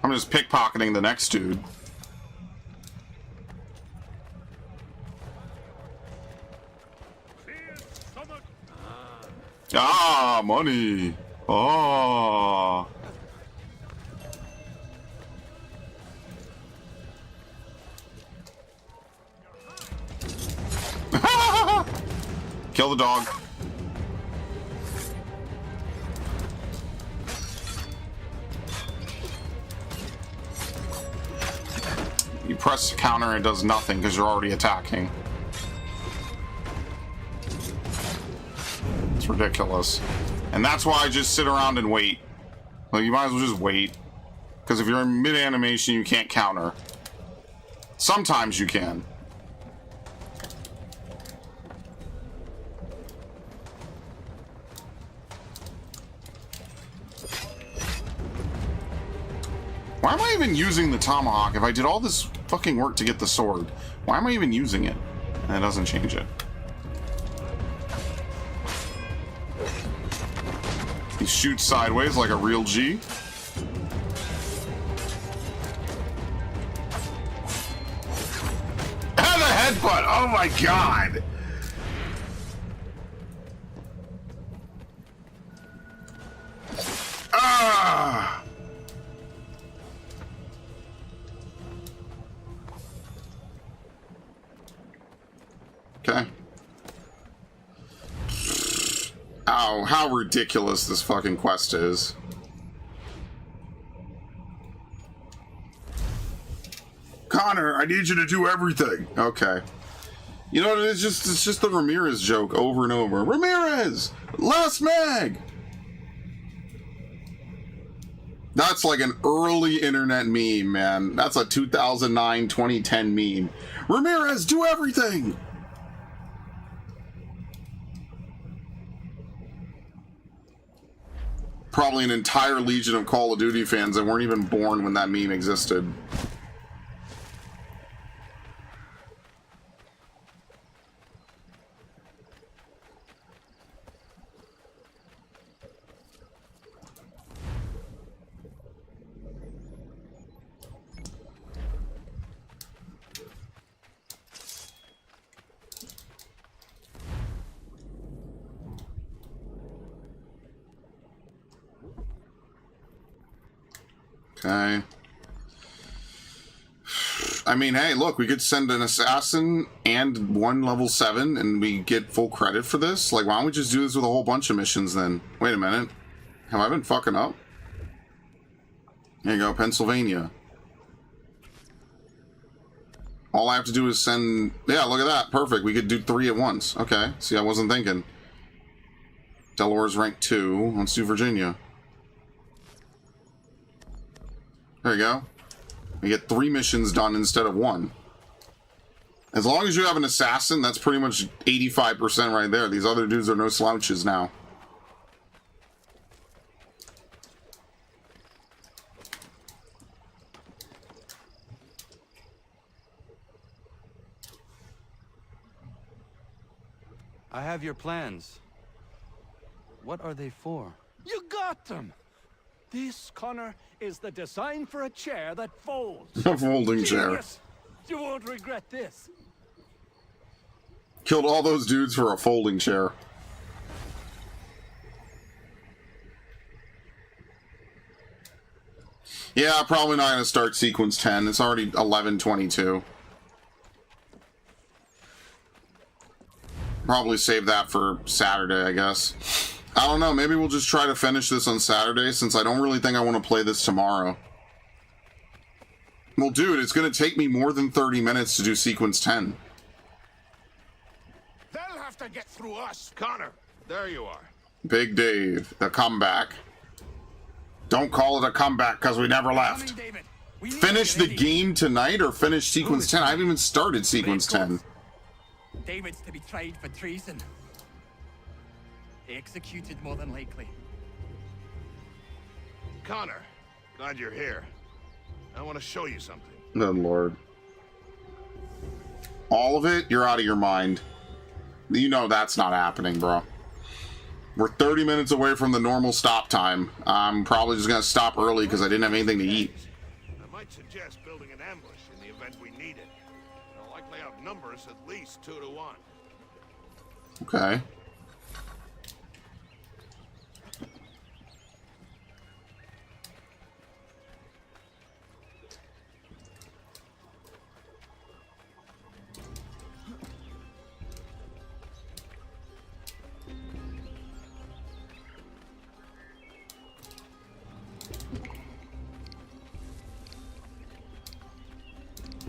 I'm just pickpocketing the next dude. Ah, money. Oh. Kill the dog. You press the counter and it does nothing because you're already attacking. It's ridiculous. And that's why I just sit around and wait. Like, you might as well just wait. Because if you're in mid-animation, you can't counter. Sometimes you can. Why am I even using the tomahawk if I did all this fucking work to get the sword? Why am I even using it? And it doesn't change it. He shoots sideways like a real G. And the headbutt! Oh my god! Ah! Okay. Ow, how ridiculous this fucking quest is. Connor, I need you to do everything. Okay. You know what it is? It's just the Ramirez joke over and over. Ramirez! Last mag! That's like an early internet meme, man. That's a 2009, 2010 meme. Ramirez, do everything! Probably an entire legion of Call of Duty fans that weren't even born when that meme existed. Okay. I mean, hey, look, we could send an assassin and one level 7 and we get full credit for this. Like, why don't we just do this with a whole bunch of missions then? Wait a minute. Have I been fucking up? There you go, Pennsylvania. All I have to do is send... Yeah, look at that. Perfect. We could do 3 at once. Okay. See, I wasn't thinking. Delaware's rank 2. Let's do Virginia. There you go. We get 3 missions done instead of 1. As long as you have an assassin, that's pretty much 85% right there. These other dudes are no slouches now. I have your plans. What are they for? You got them! This, Connor, is the design for a chair that folds. A folding chair. Genius. You won't regret this. Killed all those dudes for a folding chair. Yeah, probably not going to start sequence 10. It's already 11:22. Probably save that for Saturday, I guess. I don't know, maybe we'll just try to finish this on Saturday, since I don't really think I want to play this tomorrow. Well, dude, it's going to take me more than 30 minutes to do sequence 10. They'll have to get through us. Connor, there you are. Big Dave, the comeback. Don't call it a comeback, because we never left. Finish the game tonight, or finish sequence 10? I haven't even started sequence 10. David's to be tried for treason. Executed more than likely. Connor, glad you're here. I want to show you something. Good lord. All of it? You're out of your mind. You know that's not happening, bro. We're 30 minutes away from the normal stop time. I'm probably just gonna stop early because I didn't have anything to eat. I might suggest building an ambush in the event we need it. They'll likely outnumber us at least 2 to 1. Okay.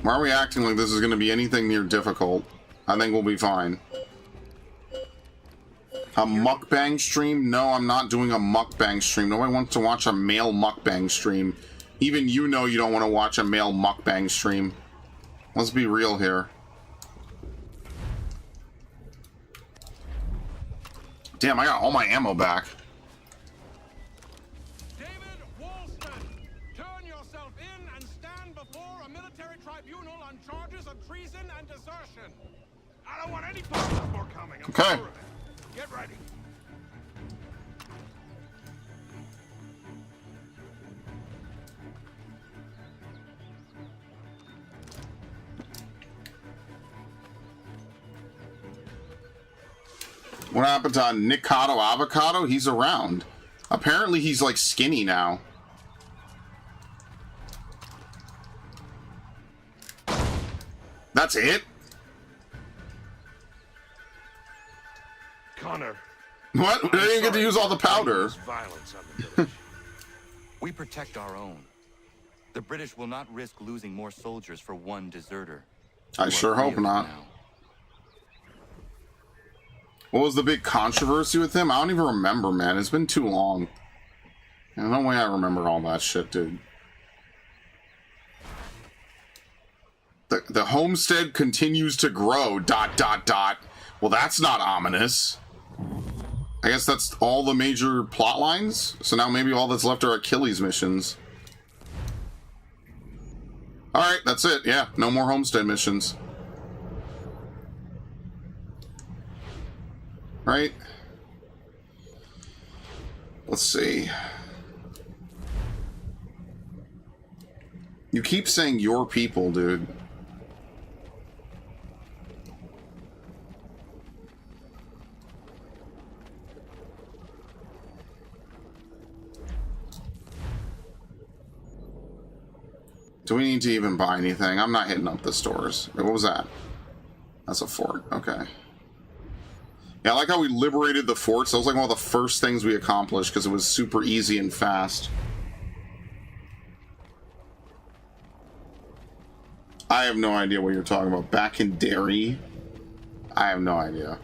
Why are we acting like this is going to be anything near difficult? I think we'll be fine. A mukbang stream? No, I'm not doing a mukbang stream. Nobody wants to watch a male mukbang stream. Even you know you don't want to watch a male mukbang stream. Let's be real here. Damn, I got all my ammo back. I don't want any part of more coming. I'm Okay. sure of it. Get ready. What happened to Nikado Avocado? He's around. Apparently he's like skinny now. That's it? Connor. What? They didn't get to use all the powder. Violence on the village. We protect our own. The British will not risk losing more soldiers for one deserter. I sure hope not. What was the big controversy with him? I don't even remember, man. It's been too long. There's no way I remember all that shit, dude. The homestead continues to grow, ... Well, that's not ominous. I guess that's all the major plot lines. So now maybe all that's left are Achilles missions. Alright, that's it. Yeah, no more homestead missions. Right? Let's see. You keep saying your people, dude. Do we need to even buy anything? I'm not hitting up the stores. What was that? That's a fort. Okay. Yeah, I like how we liberated the forts. That was like one of the first things we accomplished because it was super easy and fast. I have no idea what you're talking about. Back in Derry? I have no idea.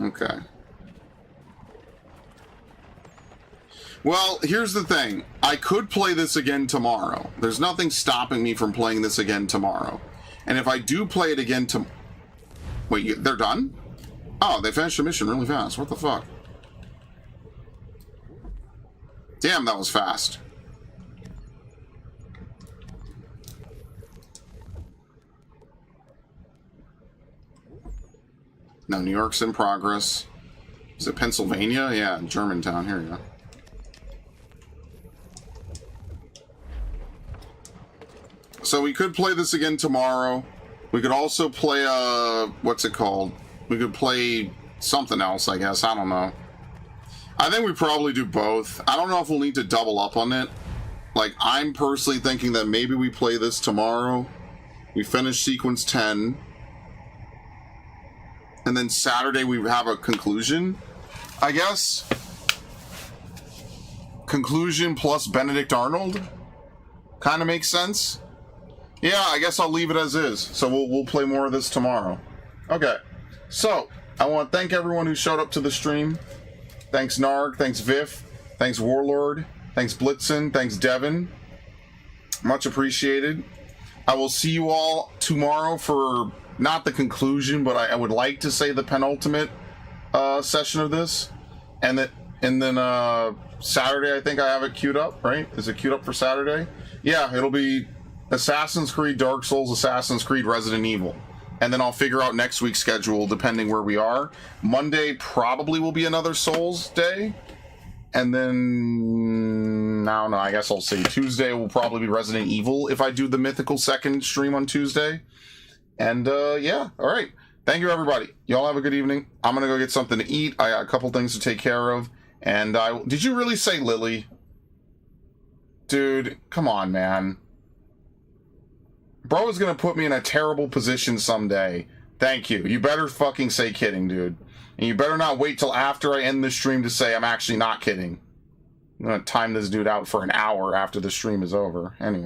Okay. Well, here's the thing. I could play this again tomorrow. There's nothing stopping me from playing this again tomorrow. And if I do play it again Wait, they're done? Oh, they finished the mission really fast. What the fuck? Damn, that was fast. No, New York's in progress. Is it Pennsylvania? Yeah, Germantown. Here you go. So we could play this again tomorrow. We could also play, what's it called? We could play something else, I guess. I don't know. I think we probably do both. I don't know if we'll need to double up on it. Like, I'm personally thinking that maybe we play this tomorrow. We finish sequence 10. And then Saturday we have a conclusion, I guess. Conclusion plus Benedict Arnold. Kind of makes sense. Yeah, I guess I'll leave it as is. So we'll play more of this tomorrow. Okay. So, I want to thank everyone who showed up to the stream. Thanks Narg, thanks Viff, thanks Warlord, thanks Blitzen, thanks Devin. Much appreciated. I will see you all tomorrow for not the conclusion, but I would like to say the penultimate session of this. And then Saturday, I think I have it queued up, right? Is it queued up for Saturday? Yeah, it'll be Assassin's Creed, Dark Souls, Assassin's Creed, Resident Evil. And then I'll figure out next week's schedule depending where we are. Monday probably will be another Souls day. And then, no, I guess I'll see. Tuesday will probably be Resident Evil if I do the Mythical second stream on Tuesday. And yeah, all right. Thank you, everybody. Y'all have a good evening. I'm going to go get something to eat. I got a couple things to take care of. And did you really say Lily? Dude, come on, man. Bro is going to put me in a terrible position someday. Thank you. You better fucking say kidding, dude. And you better not wait till after I end the stream to say I'm actually not kidding. I'm going to time this dude out for an hour after the stream is over. Anyway.